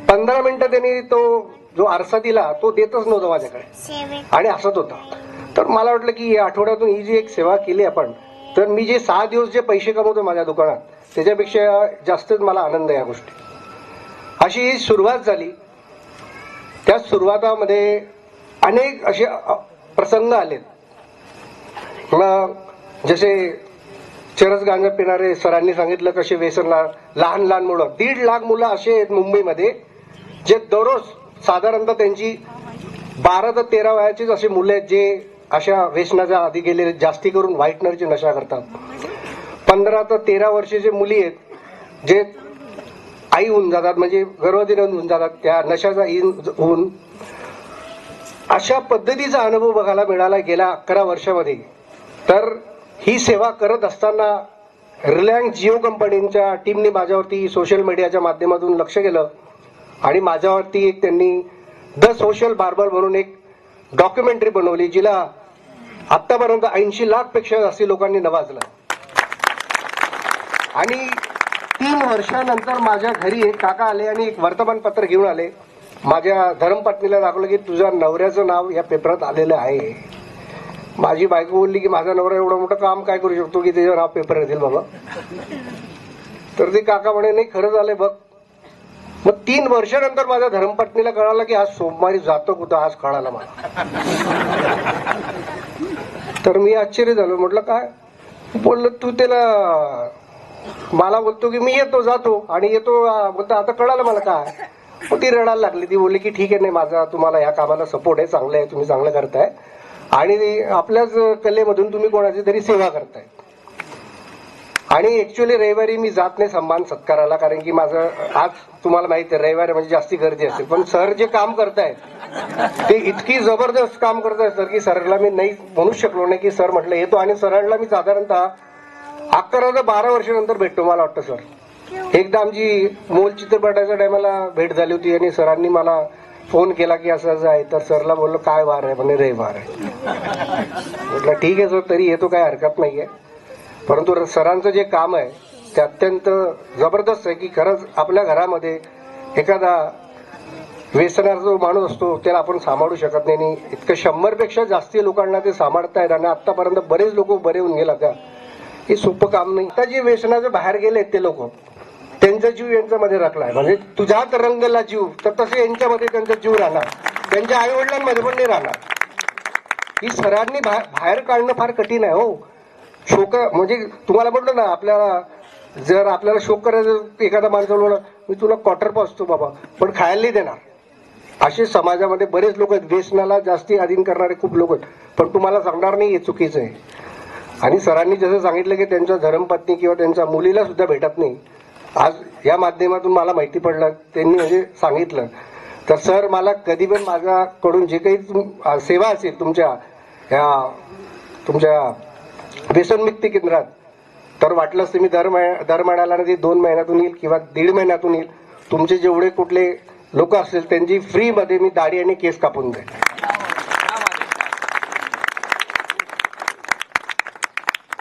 15 मिनिटं त्यांनी तो जो आरसा दिला तो देतच नव्हता माझ्याकडे आणि हसत होता. तर मला वाटलं की या आठवड्यातून ही जी एक सेवा केली आपण, तर मी जे 6 दिवस जे पैसे कमवतो माझ्या दुकानात त्याच्यापेक्षा जास्तच मला आनंद आहे या गोष्टी. अशी ही सुरुवात झाली. त्या सुरुवातामध्ये अनेक असे प्रसंग आलेत. जसे चरस गांजा पिणारे सरांनी सांगितलं कसे व्यसनला लहान लहान मुलं, 1.5 लाख मुलं असे आहेत मुंबईमध्ये जे दररोज साधारणतः त्यांची 12 ते 13 वयाचीच असे मुलं आहेत जे अशा व्यसनाच्या आधी गेलेले, जास्ती करून व्हाईटनरची नशा करतात. 15 ते 13 वर्षाचे मुली आहेत जे आई होऊन जातात, म्हणजे गर्भवती होऊन जातात त्या नशाचा होऊन. अशा पद्धतीचा अनुभव बघायला मिळाला गेल्या 11 वर्षामध्ये. तर ही सेवा करत असताना रिलायन्स जिओ कंपनीच्या टीमने माझ्यावरती सोशल मीडियाच्या माध्यमातून लक्ष केलं आणि माझ्यावरती एक त्यांनी द सोशल बार्बर म्हणून एक डॉक्युमेंटरी बनवली, जिला आतापर्यंत 80 लाख पेक्षा जास्ती लोकांनी नवाजलं. आणि 3 वर्षानंतर माझ्या घरी एक काका आले आणि एक वर्तमानपत्र घेऊन आले. माझ्या धर्मपत्नीला दाखवलं की तुझ्या नवऱ्याचं नाव या पेपरात आलेलं आहे. माझी बायको बोलली की माझा नवरा एवढं मोठं काम काय करू शकतो की त्याचं नाव पेपर येतील बाबा. तर ते काका म्हणे नाही खरं झालंय बघ. मग 3 वर्षानंतर माझ्या धर्मपत्नीला कळालं की आज सोमवारी जातो कुठं, आज कळालं मला. तर मी आश्चर्य झालो. म्हटलं काय. बोललो तू त्याला, मला बोलतो की मी येतो जातो आणि येतो बोलतो आता कळालं मला काय. मग ती रडायला लागली. ती बोलली की ठीक आहे, नाही माझा तुम्हाला या कामाला सपोर्ट आहे, चांगलं आहे, तुम्ही चांगलं करताय आणि आपल्याच कलेमधून तुम्ही कोणाची तरी सेवा करताय. आणि ऍक्च्युअली रविवारी मी जात नाही सन्मान सत्काराला, कारण की माझं आज तुम्हाला माहिती आहे रविवारी म्हणजे जास्ती गर्दी असते. पण सर जे काम करतायत ते इतकी जबरदस्त काम करतायत सर की सरला मी नाही म्हणू शकलो नाही की सर म्हटलं येतो. आणि सरला मी साधारणतः 11 ते 12 वर्षानंतर भेटतो मला वाटतं सर. एकदा आमची मोल चित्रपटाच्या टायमाला भेट झाली होती आणि सरांनी मला फोन केला की असं असं आहे. तर सरला बोललो काय वार आहे, म्हणे रविवार आहे. म्हटलं ठीक आहे सर, तरी येतो, काय हरकत नाहीये. परंतु सरांचं जे काम आहे ते अत्यंत जबरदस्त आहे की खरंच आपल्या घरामध्ये एखादा व्यसनाचा जो माणूस असतो त्याला आपण सांभाळू शकत नाही. आणि इतकं 100पेक्षा जास्ती लोकांना ते सांभाळतायत आणि आतापर्यंत बरेच लोक बरे होऊन गेला त्या. हे सोपं काम नाही. आता जे व्यसनाच्या बाहेर गेलेत ते लोक, त्यांचा जीव यांच्यामध्ये राखलाय. म्हणजे तुझ्यात रंगला जीव, तर तसे यांच्यामध्ये त्यांचा जीव राहणार, त्यांच्या आई वडिलांमध्ये पण नाही राहणार. ही सरांनी बाहेर काढणं फार कठीण आहे हो. शोक म्हणजे तुम्हाला म्हटलं ना, आपल्याला जर आपल्याला शोक करायचं एखादा माणसाला बोलला मी तुला क्वार्टर पाचतो बाबा, पण खायला नाही देणार. असे समाजामध्ये बरेच लोक आहेत. व्यसनाला जास्ती अधीन करणारे खूप लोक आहेत, पण तुम्हाला सांगणार नाही हे चुकीचं आहे. आणि सरांनी जसं सांगितलं की त्यांच्या धर्मपत्नी किंवा त्यांच्या मुलीला सुद्धा भेटत नाही, आज या माध्यमातून मला माहिती पडलं, त्यांनी म्हणजे सांगितलं. तर सर मला कधी पण माझ्याकडून जे काही सेवा असेल तुमच्या व्यसनमुक्ती केंद्रात, तर वाटलंच तर मी दर महिन्याला ते 2 महिन्यातून येईल किंवा 1.5 महिन्यातून येईल. तुमचे जेवढे कुठले लोक असतील त्यांची फ्री मध्ये मी दाढी आणि केस कापून देईन.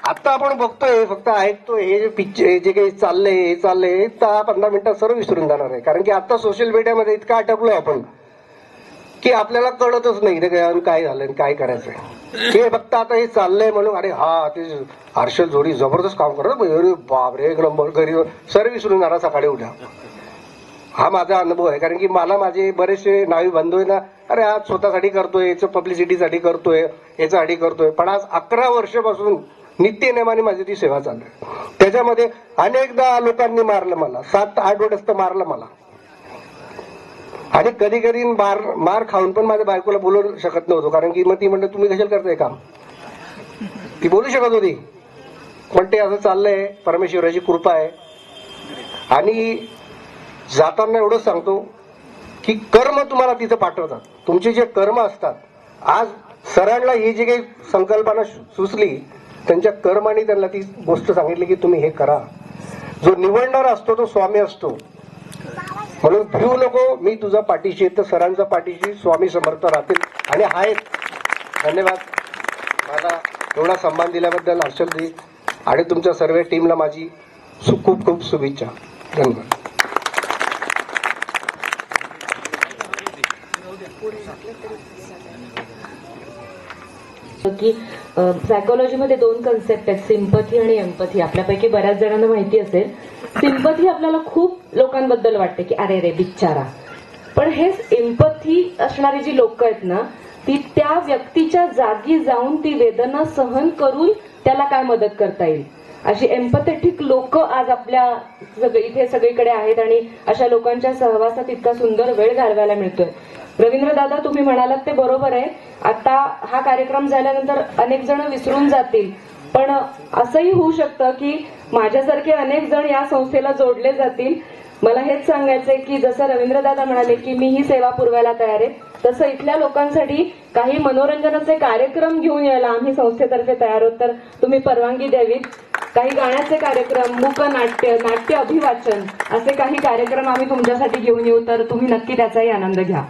आता आपण बघतोय, फक्त ऐकतोय, हे जे पिक्चर जे काही चाललंय हे चाललंय 10-15 मिनिटात सर्व विसरून जाणार आहे. कारण की आता सोशल मीडियामध्ये इतकं आटपलोय आपण की आपल्याला कळतच नाही काय झालं काय करायचंय. हे फक्त आता हे चाललंय म्हणून अरे हा ते हर्षल जोडी जबरदस्त काम करत, अरे बापरे एक नंबर, घरी सर्व विसरून जाणार सकाळी उठा. हा माझा अनुभव आहे. कारण की मला माझे बरेचसे नावी बंधू आहे ना, अरे आज स्वतःसाठी करतोय, याचं पब्लिसिटीसाठी करतोय, याच्यासाठी करतोय, पण आज 11 वर्षापासून नित्य नेमाने माझी ती सेवा चालू आहे. त्याच्यामध्ये अनेकदा लोकांनी मारलं मला, 7-8 वेळेस तर मारलं मला. आणि कधी कधी मार खाऊन पण माझ्या बायकोला बोलू शकत नव्हतो, कारण की मग ती म्हणते तुम्ही कशाला करताय काम, ती बोलू शकत होती. पण ते असं चाललंय, परमेश्वराची कृपा आहे. आणि जाताना एवढंच सांगतो की कर्म तुम्हाला तिथं पाठवतात. तुमचे जे कर्म असतात, आज सरांना ही जी काही संकल्पना सुचली, त्यांच्या कर्माने त्यांना ती गोष्ट सांगितली की तुम्ही हे करा. जो निवडणार असतो तो स्वामी असतो, म्हणून भिवू नको, मी तुझा पाठीशी आहे. तर सरांच्या पाठीशी स्वामी समर्थ राहतील. आणि आहेत. धन्यवाद मला एवढा सन्मान दिल्याबद्दल हर्षलजी आणि तुमच्या सर्व टीमला माझी खूप खूप शुभेच्छा. धन्यवाद.
की सायकोलॉजीमध्ये 2 कन्सेप्ट आहेत, सिम्पथी आणि एम्पथी. आपल्यापैकी बऱ्याच जणांना माहिती असेल. सिम्पथी आपल्याला खूप लोकांबद्दल वाटते की अरे रे बिचारा, पण हे एम्पथी असणारी जी लोक आहेत ना, ती त्या व्यक्तीच्या जागी जाऊन ती वेदना सहन करून त्याला काय मदत करता येईल, अशी एम्पथेटिक लोक आज आपल्या इथे सगळीकडे आहेत. आणि अशा लोकांच्या सहवासात इतका सुंदर वेळ घालवायला मिळतोय. रवींद्र दादा, तुम्ही म्हणालात ते बरोबर आहे. आता हा कार्यक्रम झाल्यानंतर अनेक जण विसरून जातील, पण असंही होऊ शकतं की माझ्यासारखे अनेक जण या संस्थेला जोडले जातील. मला हेच सांगायचंय की जसं रवींद्र दादा म्हणाले की मी ही सेवा पुरवायला तयार आहे, तसं इथल्या लोकांसाठी काही मनोरंजनाचे कार्यक्रम घेऊन यायला आम्ही संस्थेतर्फे तयार आहोत. तर तुम्ही परवानगी द्यावी. काही गाण्याचे कार्यक्रम, मूकनाट्य, नाट्य अभिवाचन असे काही कार्यक्रम आम्ही तुमच्यासाठी घेऊन येऊ, तर तुम्ही नक्की त्याचाही आनंद घ्या.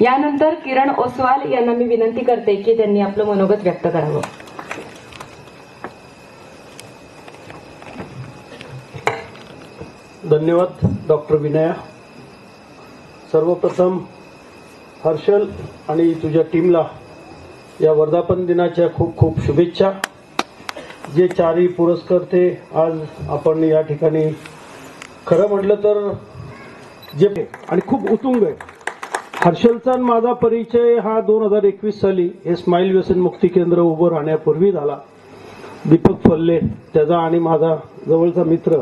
यानंतर किरण ओसवाल यांना मी विनंती करते की त्यांनी आपलं मनोगत व्यक्त करावं.
धन्यवाद डॉक्टर विनया. सर्वप्रथम हर्षल आणि तुझ्या टीमला या वर्धापन दिनाच्या खूप खूप शुभेच्छा. जे 4ही पुरस्कर्ते आज आपण या ठिकाणी, खरं म्हटलं तर जे आणि खूप उतुंग आहे. हर्षलचा माझा परिचय हा 2021 साली हे स्माईल व्यसन मुक्ती केंद्र उभं राहण्यापूर्वी झाला. दीपक फल्ले त्याचा आणि माझा जवळचा मित्र,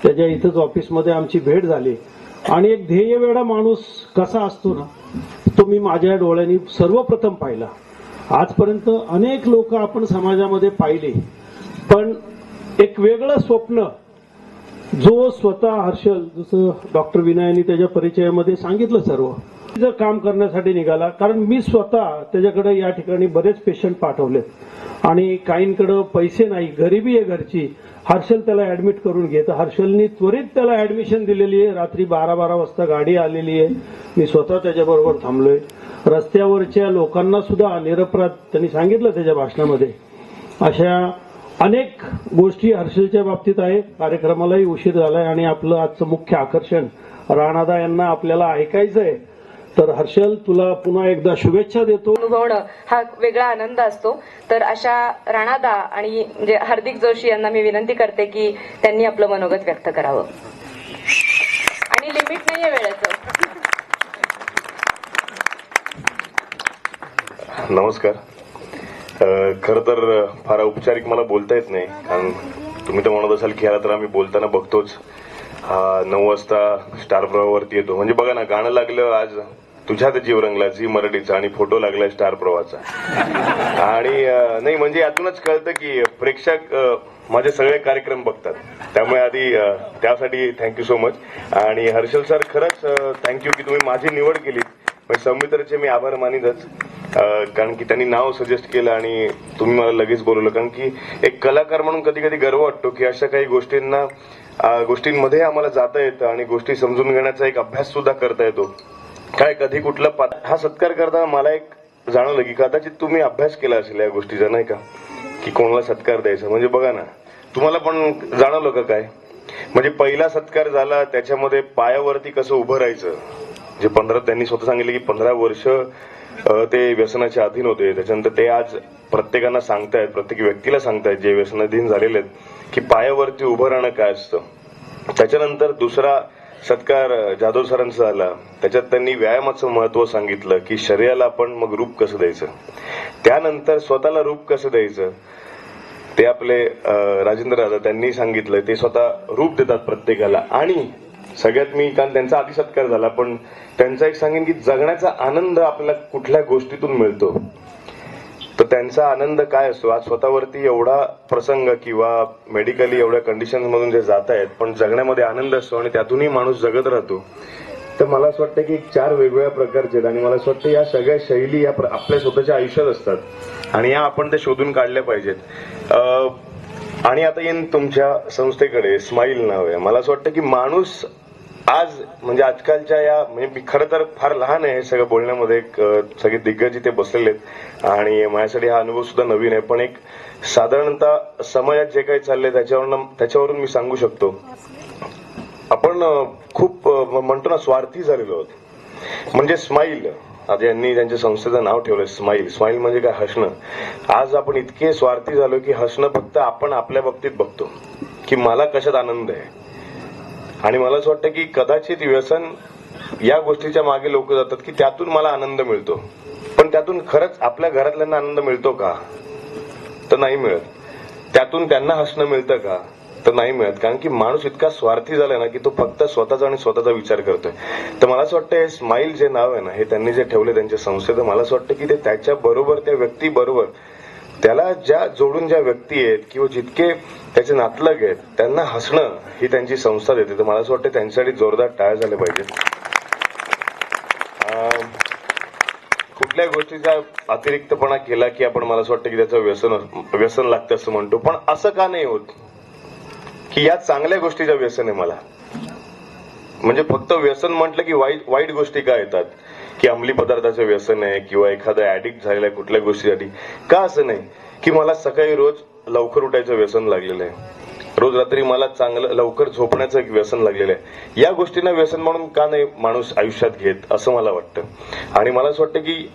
त्याच्या इथंच ऑफिसमध्ये आमची भेट झाली. आणि एक ध्येयवेडा माणूस कसा असतो ना, तो मी माझ्या डोळ्यांनी सर्वप्रथम पाहिला. आजपर्यंत अनेक लोक आपण समाजामध्ये पाहिले, पण एक वेगळं स्वप्न जो स्वतः हर्षल, जसं डॉक्टर विनयांनी त्याच्या परिचयामध्ये सांगितलं सर्व, काम करण्यासाठी निघाला, कारण मी स्वतः त्याच्याकडे या ठिकाणी बरेच पेशंट पाठवलेत आणि काहींकडे पैसे नाही, गरिबी आहे घरची. हर्षल त्याला ऍडमिट करून घे, तर हर्षलनी त्वरित त्याला ऍडमिशन दिलेली आहे. रात्री 12 वाजता गाडी आलेली आहे, मी स्वतः त्याच्याबरोबर थांबलोय. रस्त्यावरच्या लोकांना सुद्धा निरपराध त्यांनी सांगितलं त्याच्या भाषणामध्ये. अशा अनेक गोष्टी हर्षलच्या बाबतीत आहे. कार्यक्रमालाही उशीर झालाय आणि आपलं आजचं मुख्य आकर्षण राणादा यांना आपल्याला ऐकायचं आहे. तर हर्षल, तुला पुन्हा एकदा शुभेच्छा देतो.
अनुभवणं हा वेगळा आनंद असतो. तर अशा राणादा आणि म्हणजे हार्दिक जोशी यांना मी विनंती करते की त्यांनी आपलं मनोगत व्यक्त करावं आणि लिमिट नाहीये वेळेचं.
नमस्कार. खरं तर फार औपचारिक मला बोलता येत नाही, कारण तुम्ही तर म्हणत असाल की ह्याला तर आम्ही बोलताना बघतोच. 9 वाजता स्टार प्रवाहावरती येतो, म्हणजे बघा ना, गाणं लागलं आज तुझ्यात जीव रंगला झी मराठीचा आणि फोटो लागलाय स्टार प्रवाहाचा. आणि नाही म्हणजे यातूनच कळतं की प्रेक्षक माझे सगळे कार्यक्रम बघतात. त्यामुळे आधी त्यासाठी थँक्यू सो मच. आणि हर्षल सर, खरंच थँक्यू की तुम्ही माझी निवड केली. सौमित्रचे मी आभार मानितच, कारण की त्यांनी नाव सजेस्ट केलं आणि तुम्ही मला लगेच बोलवलं. कारण की एक कलाकार म्हणून कधी कधी गर्व वाटतो की अशा काही गोष्टींमध्ये आम्हाला जाता येतं आणि गोष्टी समजून घेण्याचा एक अभ्यास सुद्धा करता येतो. काय कधी कुठला हा सत्कार करताना मला एक जाणवलं की कदाचित तुम्ही अभ्यास केला असेल या गोष्टीचा, नाही का, की कोणाला सत्कार द्यायचा. म्हणजे बघा ना, तुम्हाला पण जाणवलं का काय, म्हणजे पहिला सत्कार झाला त्याच्यामध्ये पायावरती कसं उभं राहायचं. जे त्यांनी स्वतः सांगितलं की 15 वर्ष ते व्यसनाच्या अधीन होते. त्याच्यानंतर ते आज प्रत्येकांना सांगतायत, प्रत्येक व्यक्तीला सांगतायत जे व्यसनाधीन झालेले आहेत, की पायावरती उभं राहणं काय असतं. त्याच्यानंतर दुसरा सत्कार जाधव सरांचा झाला, त्याच्यात त्यांनी व्यायामाचं महत्व सांगितलं की शरीराला आपण मग रूप कसं द्यायचं. त्यानंतर स्वतःला रूप कसं द्यायचं ते आपले राजेंद्र दादा त्यांनी सांगितलं. ते स्वतः रूप देतात प्रत्येकाला. आणि सगळ्यात मी, कारण त्यांचा आधी सत्कार झाला, पण त्यांचा एक सांगेन की जगण्याचा आनंद आपल्याला कुठल्या गोष्टीतून मिळतो, तर त्यांचा आनंद काय असतो. आज स्वतःवरती एवढा प्रसंग किंवा मेडिकली एवढ्या कंडिशन मधून जे जात आहेत, पण जगण्यामध्ये आनंद असतो आणि त्यातूनही माणूस जगत राहतो. तर मला असं वाटतं की 4 वेगवेगळ्या प्रकारचे आहेत आणि मला असं वाटतं या सगळ्या शैली या आपल्या स्वतःच्या आयुष्यात असतात आणि या आपण ते शोधून काढल्या पाहिजेत. आणि आता येईन तुमच्या संस्थेकडे, स्माईल नाव आहे. मला असं वाटतं की माणूस आज म्हणजे आजकालच्या या, म्हणजे मी खरं तर फार लहान आहे सगळं बोलण्यामध्ये, सगळे दिग्गज इथे बसलेले आहेत आणि माझ्यासाठी हा अनुभव सुद्धा नवीन आहे. पण एक साधारणतः समाजात जे काही चाललंय त्याच्यावरून मी सांगू शकतो, आपण खूप म्हणतो ना स्वार्थी झालेलो आहोत. म्हणजे स्माईल, आज यांनी त्यांच्या संस्थेचं नाव ठेवलंय स्माईल. स्माईल म्हणजे काय, हसणं. आज आपण इतके स्वार्थी झालो की हसणं फक्त आपण आपल्या बाबतीत बघतो की मला कशात आनंद आहे. आणि मला असं वाटतं की कदाचित व्यसन या गोष्टीच्या मागे लोक जातात की त्यातून मला आनंद मिळतो, पण त्यातून खरंच आपल्या घरातल्यांना आनंद मिळतो का, तर नाही मिळत. त्यातून त्यांना हसणं मिळतं का, तर नाही मिळत. कारण की माणूस इतका स्वार्थी झालाय ना की तो फक्त स्वतःचा आणि स्वतःचा विचार करतोय. तर मला असं वाटतं हे स्माईल जे नाव आहे ना, हे त्यांनी जे ठेवले त्यांच्या संस्थेत, मला असं वाटतं की ते त्याच्या बरोबर, त्या व्यक्ती बरोबर, त्याला ज्या जोडून ज्या व्यक्ती आहेत किंवा जितके त्याचे नातलग आहेत त्यांना हसणं ही त्यांची संस्था देते. तर मला असं वाटतं त्यांच्यासाठी जोरदार टाळ्या झाल्या पाहिजेत. कुठल्या गोष्टीचा अतिरिक्तपणा केला की आपण, मला असं वाटतं की त्याचं व्यसन लागतं असं म्हणतो, पण असं का नाही होत की या चांगल्या गोष्टीचं व्यसन आहे मला. म्हणजे फक्त व्यसन म्हटलं की वाईट गोष्टी का येतात, की अंमली पदार्थाचं व्यसन आहे किंवा एखादा ऍडिक्ट झालेला आहे कुठल्या गोष्टीसाठी. का असं नाही की मला सकाळी रोज लवकर उठायचं व्यसन लागलेलं आहे, रोज रात्री मला चांगलं लवकर झोपण्याचं एक व्यसन लागलेलं आहे. या गोष्टींना व्यसन म्हणून का नाही माणूस आयुष्यात घेत, असं मला वाटतं. आणि मला असं वाटतं की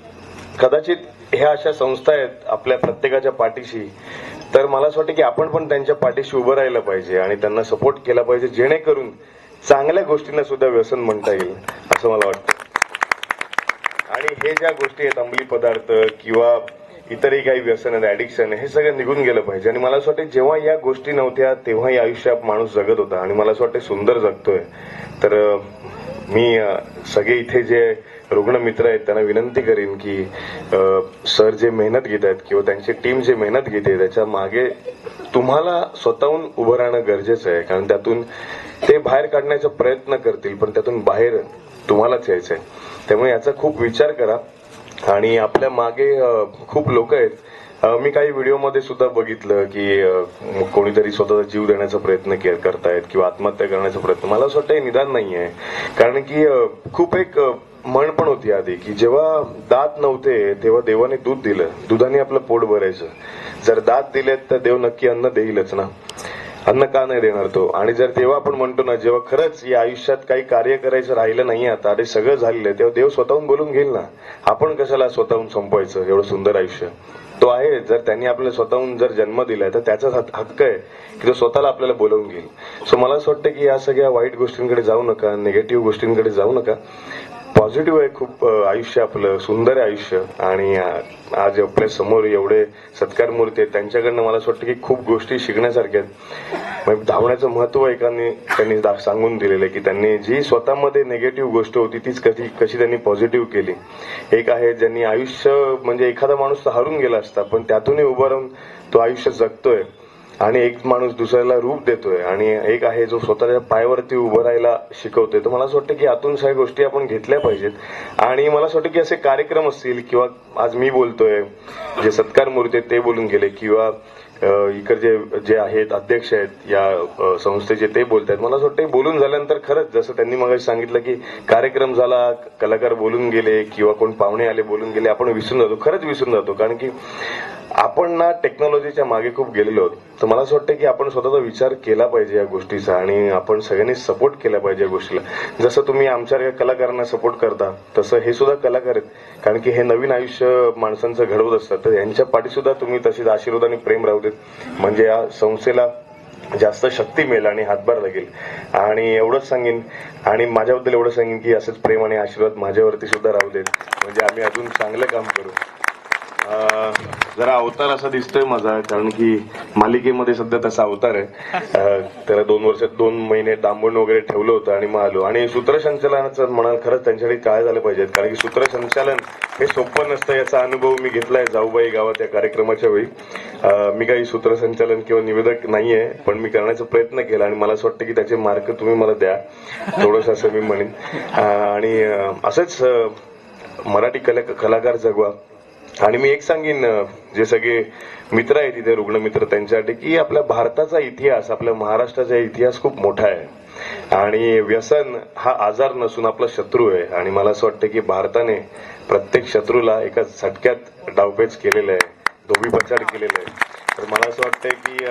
कदाचित ह्या अशा संस्था आहेत आपल्या प्रत्येकाच्या पाठीशी, तर मला असं वाटतं की आपण पण त्यांच्या पाठीशी उभं राहिलं पाहिजे आणि त्यांना सपोर्ट केला पाहिजे, जेणेकरून चांगल्या गोष्टींना सुद्धा व्यसन म्हणता येईल असं मला वाटतं. आणि हे ज्या गोष्टी आहेत, अंमली पदार्थ किंवा इतरही काही व्यसन आहे, ऍडिक्शन आहे, हे सगळं निघून गेलं पाहिजे. आणि मला असं वाटतं जेव्हा या गोष्टी नव्हत्या तेव्हाही आयुष्यात माणूस जगत होता आणि मला असं वाटतं सुंदर जगतोय. तर मी सगळे इथे जे रुग्ण मित्र आहेत त्यांना विनंती करीन की सर जे मेहनत घेत आहेत किंवा त्यांची टीम जे मेहनत घेते त्याच्या मागे तुम्हाला स्वतःहून उभं राहणं गरजेचं आहे. कारण त्यातून ते बाहेर काढण्याचा प्रयत्न करतील, पण त्यातून बाहेर तुम्हालाच यायचंय. त्यामुळे याचा खूप विचार करा. आणि आपल्या मागे खूप लोक आहेत. मी काही व्हिडिओमध्ये सुद्धा बघितलं की कोणीतरी स्वतःचा जीव देण्याचा प्रयत्न करतायत किंवा आत्महत्या करण्याचा प्रयत्न. मला असं वाटतं हे निदान नाहीये. कारण की खूप एक म्हण पण होती आधी की जेव्हा दात नव्हते तेव्हा देवाने दूध दिलं, दुधाने आपलं पोट भरायचं. जर दात दिलेत तर देव नक्की अन्न देईलच ना. अन्न का नाही देणार तो. आणि जर तेव्हा आपण म्हणतो ना, जेव्हा खरंच या आयुष्यात काही कार्य करायचं राहिलं नाही आता आणि सगळं झालेलं आहे, तेव्हा देव स्वतःहून बोलून घेईल ना. आपण कशाला स्वतःहून संपवायचं एवढं सुंदर आयुष्य. तो आहे, जर त्यांनी आपल्याला स्वतःहून जर जन्म दिलाय तर त्याचाच हक्क आहे की तो स्वतःला आपल्याला बोलवून घेईल. सो मला असं वाटतं की या सगळ्या वाईट गोष्टींकडे जाऊ नका, निगेटिव्ह गोष्टींकडे जाऊ नका. पॉझिटिव्ह आहे खूप आयुष्य आपलं, सुंदर आहे आयुष्य. आणि आज आपल्या समोर एवढे सत्कार मूर्ती आहेत, त्यांच्याकडनं मला असं वाटतं की खूप गोष्टी शिकण्यासारख्या आहेत. धावण्याचं महत्व एकाने त्यांनी सांगून दिलेलं आहे की त्यांनी जी स्वतःमध्ये निगेटिव्ह गोष्ट होती तीच कशी त्यांनी पॉझिटिव्ह केली. एक आहे ज्यांनी आयुष्य म्हणजे एखादा माणूस तर हरून गेला असता पण त्यातूनही उभं राहून तो आयुष्य जगतोय आणि एक माणूस दुसऱ्याला रूप देतोय. आणि एक आहे जो स्वतःच्या पायावरती उभं राहायला शिकवतोय. तर मला असं वाटतं की यातून सगळ्या गोष्टी आपण घेतल्या पाहिजेत. आणि मला असं वाटतं की असे कार्यक्रम असतील किंवा आज मी बोलतोय, जे सत्कार मूर्ती आहेत ते बोलून गेले किंवा इकडचे जे आहेत अध्यक्ष आहेत या संस्थेचे ते बोलतात. मला असं वाटतं बोलून झाल्यानंतर खरंच जसं त्यांनी मग सांगितलं की कार्यक्रम झाला, कलाकार बोलून गेले किंवा कोण पाहुणे आले बोलून गेले, आपण विसरून जातो. खरंच विसरून जातो. कारण की आपण ना टेक्नॉलॉजीच्या मागे खूप गेलेलो आहोत. तर मला असं वाटतं की आपण स्वतःचा विचार केला पाहिजे या गोष्टीचा आणि आपण सगळ्यांनी सपोर्ट केला पाहिजे या गोष्टीला. जसं तुम्ही आमच्या कलाकारांना सपोर्ट करता तसं हे सुद्धा कलाकार आहेत. कारण की हे नवीन आयुष्य माणसांचं घडवत असतात. तर यांच्या पाठी सुद्धा तुम्ही तशीच आशीर्वाद आणि प्रेम राहू देत, म्हणजे या संस्थेला जास्त शक्ती मिळेल आणि हातभार लागेल. आणि एवढंच सांगेन आणि माझ्याबद्दल एवढं सांगेन की असंच प्रेम आणि आशीर्वाद माझ्यावरती सुद्धा राहू देत, म्हणजे आम्ही अजून चांगलं काम करू. जरा अवतार असा दिसतोय माझा, कारण की मालिकेमध्ये सध्या तसा अवतार आहे. त्याला 2 महिने डांबून वगैरे ठेवलं होतं आणि मग आलो. आणि सूत्रसंचालनाचं म्हणाल खरंच त्यांच्याकडे काय झालं पाहिजेत, कारण की सूत्रसंचालन हे सोपं नसतं. याचा अनुभव मी घेतलाय जाऊबाई गावात या कार्यक्रमाच्या वेळी. मी काही सूत्रसंचालन किंवा निवेदक नाहीये, पण मी करण्याचा प्रयत्न केला आणि मला असं वाटतं की त्याचे मार्क तुम्ही मला द्या थोडंस, असं मी म्हणेन. आणि असंच मराठी कलाकार जगवा. आणि मी एक सांगेन, जे सगळे मित्र आहेत इथे रुग्णमित्र त्यांच्यासाठी, की आपल्या भारताचा इतिहास, आपल्या महाराष्ट्राचा इतिहास खूप मोठा आहे आणि व्यसन हा आजार नसून आपला शत्रू आहे. आणि मला असं वाटतं की भारताने प्रत्येक शत्रूला एका झटक्यात डावपेच केलेलं आहे, धोबीपछाड केलेलं आहे. तर मला असं वाटतंय की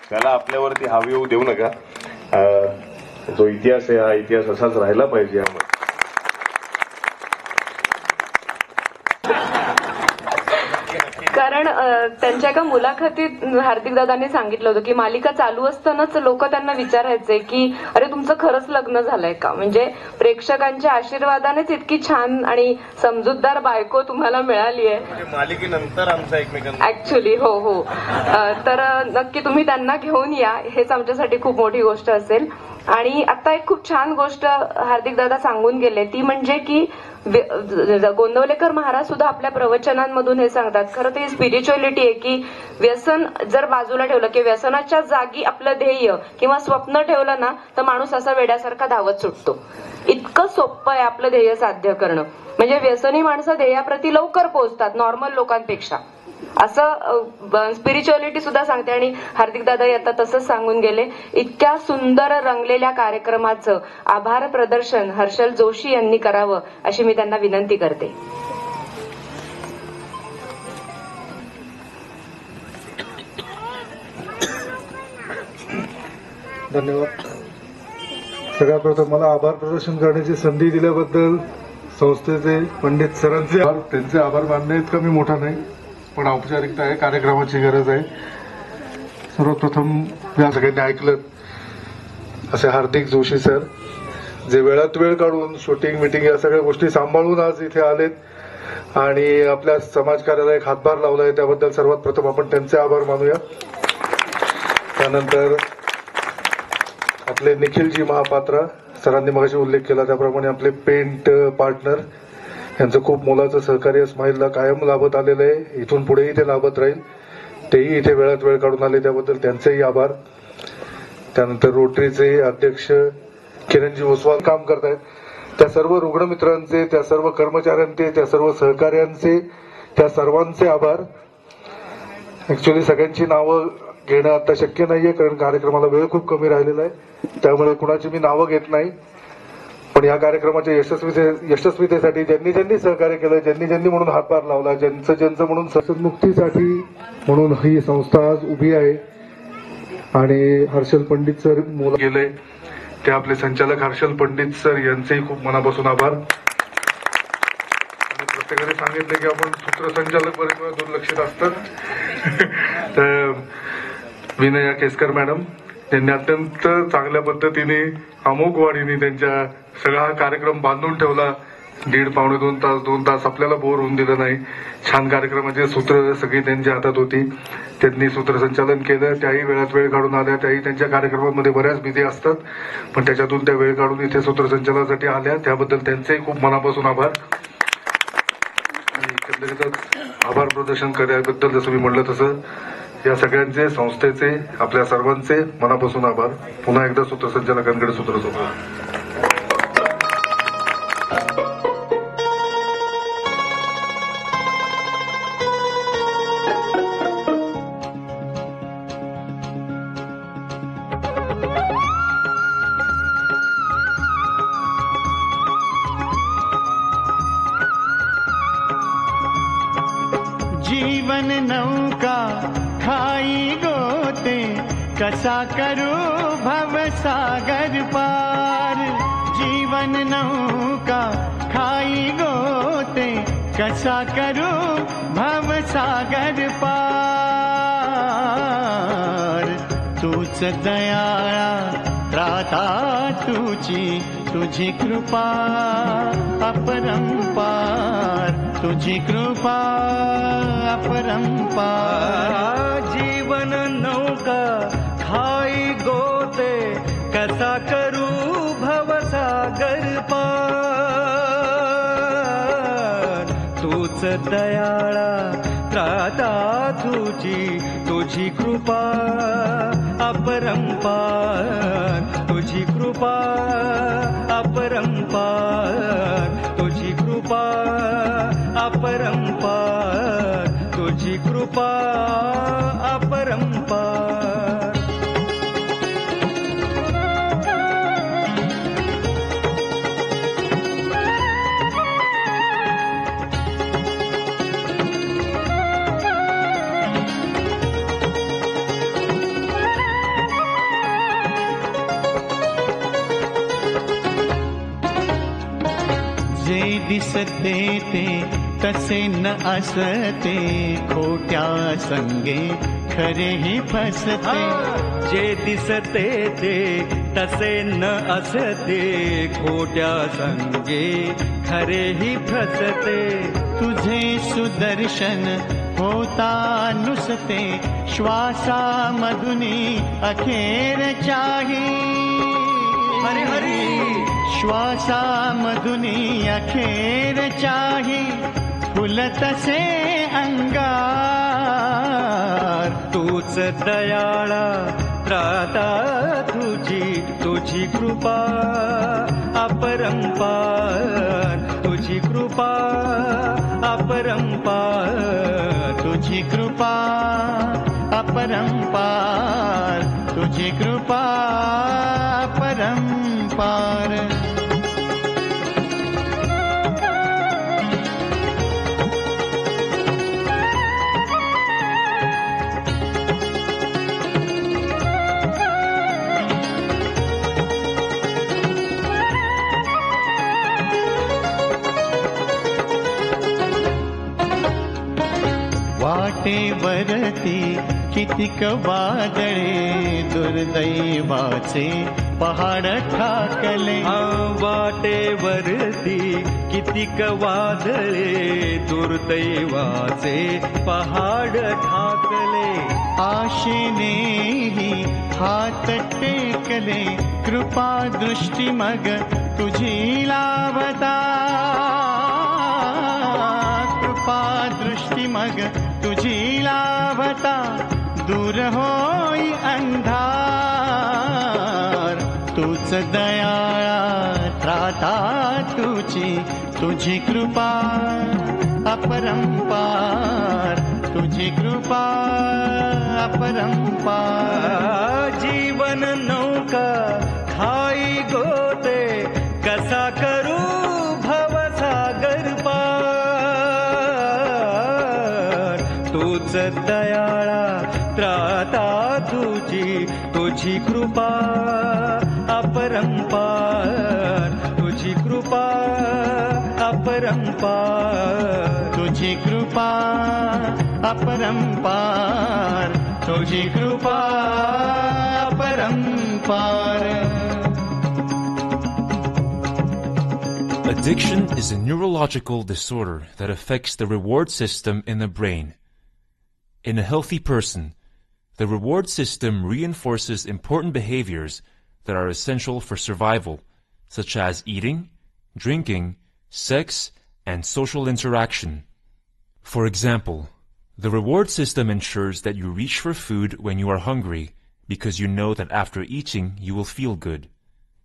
त्याला आपल्यावरती हावी होऊ देऊ नका. जो इतिहास आहे हा इतिहास असाच राहिला पाहिजे.
कारण त्यांच्या एका मुलाखतीत हार्दिक दादांनी सांगितलं होतं की मालिका चालू असतानाच लोक त्यांना विचारायचे की अरे तुमचं खरंच लग्न झालंय का, म्हणजे प्रेक्षकांच्या आशीर्वादानेच इतकी छान आणि समजूतदार बायको तुम्हाला मिळाली आहे.
मालिकेनंतर आमचा एकमेकांना
ऍक्च्युली हो. तर नक्की तुम्ही त्यांना घेऊन या, हेच आमच्यासाठी खूप मोठी गोष्ट असेल. आणि आता एक खूप छान गोष्ट हार्दिक दादा सांगून गेले, ती म्हणजे की गोंदवलेकर महाराज सुद्धा आपल्या प्रवचनांमधून हे सांगतात. खरं तर ही स्पिरिच्युअलिटी आहे की व्यसन जर बाजूला ठेवलं की व्यसनाच्या जागी आपलं ध्येय किंवा स्वप्न ठेवलं ना तर माणूस असा वेड्यासारखा धावत सुटतो. इतकं सोपं आहे आपलं ध्येय साध्य करणं. म्हणजे व्यसनी माणसं ध्येयाप्रती लवकर पोहोचतात नॉर्मल लोकांपेक्षा, असं स्पिरिच्युअलिटी सुद्धा सांगते. आणि हार्दिक दादा आता तसंच सांगून गेले. इतक्या सुंदर रंगलेल्या कार्यक्रमाचं आभार प्रदर्शन हर्षल जोशी यांनी करावं अशी मी त्यांना विनंती करते.
धन्यवाद. सगळ्यात प्रथम मला आभार प्रदर्शन करण्याची संधी दिल्याबद्दल संस्थेचे पंडित सरांचे त्यांचे आभार मानणे इतका मी मोठा नाही, पण औपचारिकता आहे, कार्यक्रमाची गरज आहे. सर्वप्रथम या सगळ्यांनी ऐकलं असे हार्दिक जोशी सर, जे वेळात वेळ काढून शूटिंग मिटिंग या सगळ्या गोष्टी सांभाळून आज इथे आलेत आणि आपल्या समाजकार्याला एक हातभार लावलाय, त्याबद्दल सर्वात प्रथम आपण त्यांचे आभार मानूया. त्यानंतर आपले निखिलजी महापात्रा सरांनी मगाशी उल्लेख केला त्याप्रमाणे आपले पेंट पार्टनर यांचं खूप मोलाचं सहकार्य स्माईलला कायम लाभत आलेलं आहे, इथून पुढेही ते लाभत राहील. तेही इथे वेळात वेळ काढून आले त्याबद्दल त्यांचेही आभार. त्यानंतर रोटरीचे अध्यक्ष किरणजी ओसवाल काम करतायत त्या सर्व रुग्णमित्रांचे, त्या सर्व कर्मचाऱ्यांचे, त्या सर्व सहकाऱ्यांचे, त्या सर्वांचे आभार. ऍक्च्युली सगळ्यांची नावं घेणं आता शक्य नाहीये, कारण कार्यक्रमाला वेळ खूप कमी राहिलेला आहे. त्यामुळे कुणाची मी नावं घेत नाही. पण या कार्यक्रमाच्या यशस्वीतेसाठी ज्यांनी ज्यांनी सहकार्य केलं, ज्यांनी म्हणून हातभार लावला, ज्यांचं म्हणून व्यसनमुक्तीसाठी म्हणून ही संस्था आज उभी आहे. आणि हर्षल पंडित सर गेले, ते आपले संचालक हर्षल पंडित सर यांचेही खूप मनापासून आभार. आणि प्रत्येकाने सांगितले की आपण सूत्रसंचालक बरेच वेळा दुर्लक्षित असतात. तर विनया केसकर मॅडम त्यांनी अत्यंत चांगल्या पद्धतीने अमोघ वाढीने त्यांच्या सगळा हा कार्यक्रम बांधून ठेवला. 1.5-2 तास आपल्याला बोर होऊन दिलं नाही. छान कार्यक्रमाचे सूत्र सगळी त्यांच्या हातात होती. त्यांनी सूत्रसंचालन केलं. त्याही वेळात वेळ काढून आल्या. त्याही त्यांच्या कार्यक्रमामध्ये बऱ्याच बिझी असतात, पण त्याच्यातून त्या वेळ काढून इथे सूत्रसंचालनासाठी आल्या. त्याबद्दल त्यांचेही खूप मनापासून आभार. आणि एकंदरीतच आभार प्रदर्शन करण्याबद्दल जसं मी म्हटलं तसं या सगळ्यांचे, संस्थेचे, आपल्या सर्वांचे मनापासून आभार. पुन्हा एकदा सूत्रसंचालकांकडे सूत्र सोपवा.
जीवन नौका खाई गोते, कसा करू भवसागर पार. जीवन नौका खाई गोते, कसा करू भवसागर पार. तूच दयाळा त्राता तुझी कृपा अपरंपार. तुझी कृपा अपरंपार.
जीवन नौका खाई गोते, कसा करू भवसागर पार. तूच दयाळा त्राता तुझी कृपा अपरंपार. तुझी कृपा अपरंपार. तुझी कृपा अपरंपार. तुझी कृपा अपरंपार.
जे दिसते ते तसे न असते, खोट्या संगे खरेही फसते.
जे दिसते ते तसे न असते, खोट्या संगे खरेही फसते.
तुझे सुदर्शन होता नुसते, श्वासामधुनी अखेर चाही.
हरी हरी
श्वासामधुनी अखेर चाही. फुलतसे अंगार.
तूच दयाळा त्राता तुझी कृपा अपरंपार. तुझी कृपा अपरंपार.
तुझी कृपा अपरंपार. तुझी कृपा अपरंपार. वाटेवरती कितीक वादळे, दुर्दैवाचे पहाड ठाकले.
वाटेवरती कितीक वादळे, दुर्दैवाचे पहाड ठाकले.
आशेनेही हात टेकले, कृपा दृष्टी मग तुझी लावता. कृपा दृष्टी मग तुझी लाभता. दूर होई अंधार. तूच दयाळा त्राता तुझी कृपा अपरंपार, तुझी कृपा अपरंपार.
जीवन नौका खाई गोते, कसा करू भवसागर पार. तूच दयाळा त्राता तुझी कृपा अपरंपार, तुझी कृपा अपरंपार,
तुझी कृपा अपरंपार, तुझी कृपा अपरंपार.
Addiction is a neurological disorder that affects the reward system in the brain. In a healthy person, the reward system reinforces important behaviors that are essential for survival, such as eating, drinking, sex, and social interaction. For example, the reward system ensures that you reach for food when you are hungry because you know that after eating you will feel good.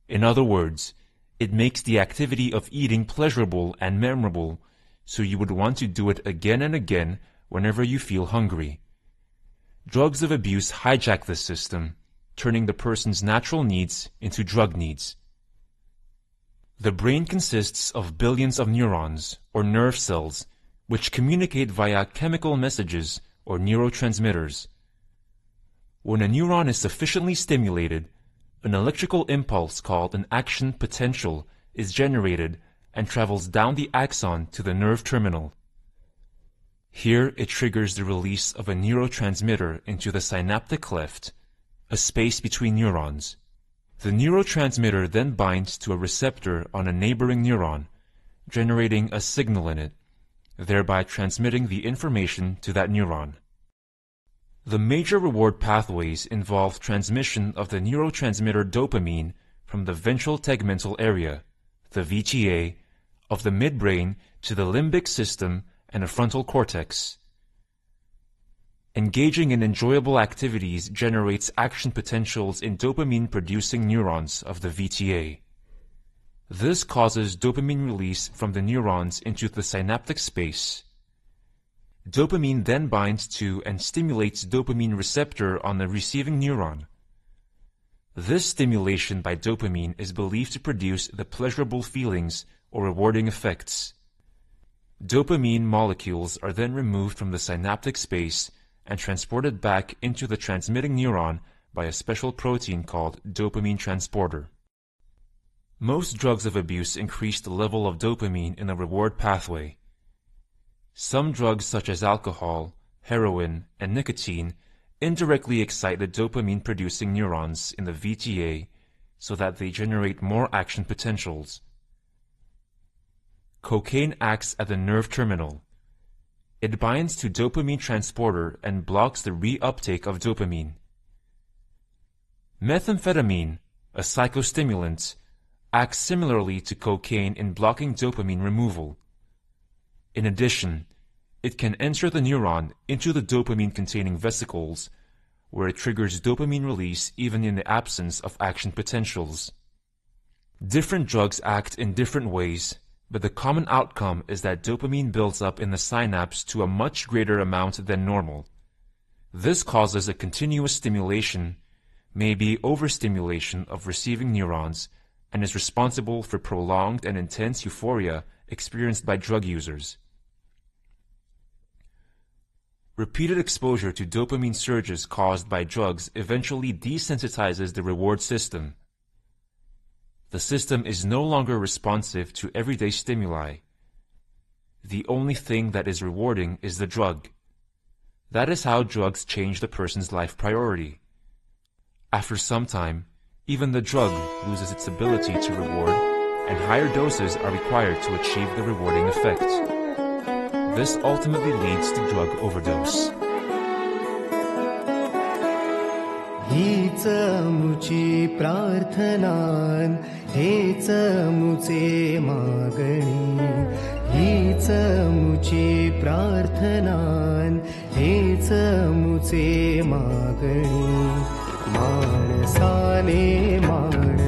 In other words, it makes the activity of eating pleasurable and memorable, so you would want to do it again and again whenever you feel hungry. Drugs of abuse hijack this system, turning the person's natural needs into drug needs. The brain consists of billions of neurons, or nerve cells, which communicate via chemical messages, or neurotransmitters. When a neuron is sufficiently stimulated, an electrical impulse called an action potential is generated and travels down the axon to the nerve terminal. Here it triggers the release of a neurotransmitter into the synaptic cleft, a space between neurons. The neurotransmitter then binds to a receptor on a neighboring neuron, generating a signal in it, thereby transmitting the information to that neuron. The major reward pathways involve transmission of the neurotransmitter dopamine from the ventral tegmental area, the VTA, of the midbrain to the limbic system and the frontal cortex. Engaging in enjoyable activities generates action potentials in dopamine-producing neurons of the VTA. This causes dopamine release from the neurons into the synaptic space. Dopamine then binds to and stimulates dopamine receptor on the receiving neuron. This stimulation by dopamine is believed to produce the pleasurable feelings or rewarding effects. Dopamine molecules are then removed from the synaptic space and transported back into the transmitting neuron by a special protein called dopamine transporter. Most drugs of abuse increase the level of dopamine in the reward pathway. Some drugs such as alcohol, heroin, and nicotine indirectly excite the dopamine-producing neurons in the VTA so that they generate more action potentials. Cocaine acts at the nerve terminal. It binds to dopamine transporter and blocks the reuptake of dopamine. Methamphetamine, a psychostimulant, acts similarly to cocaine in blocking dopamine removal. In addition, it can enter the neuron into the dopamine-containing vesicles, where it triggers dopamine release even in the absence of action potentials. Different drugs act in different ways, but the common outcome is that dopamine builds up in the synapse to a much greater amount than normal. This causes a continuous stimulation, maybe overstimulation of receiving neurons, and is responsible for prolonged and intense euphoria experienced by drug users. Repeated exposure to dopamine surges caused by drugs eventually desensitizes the reward system. The system is no longer responsive to everyday stimuli. The only thing that is rewarding is the drug. That is how drugs change the person's life priority. After some time, even the drug loses its ability to reward, and higher doses are required to achieve the rewarding effect. This ultimately leads to drug overdose.
हीच मुची प्रार्थनान, हेच मुचे मागणी. हीच मुची प्रार्थनान, हेच मुचे मागणी. माणसाने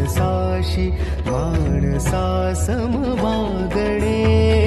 माणसाशी माणसा सम वागणे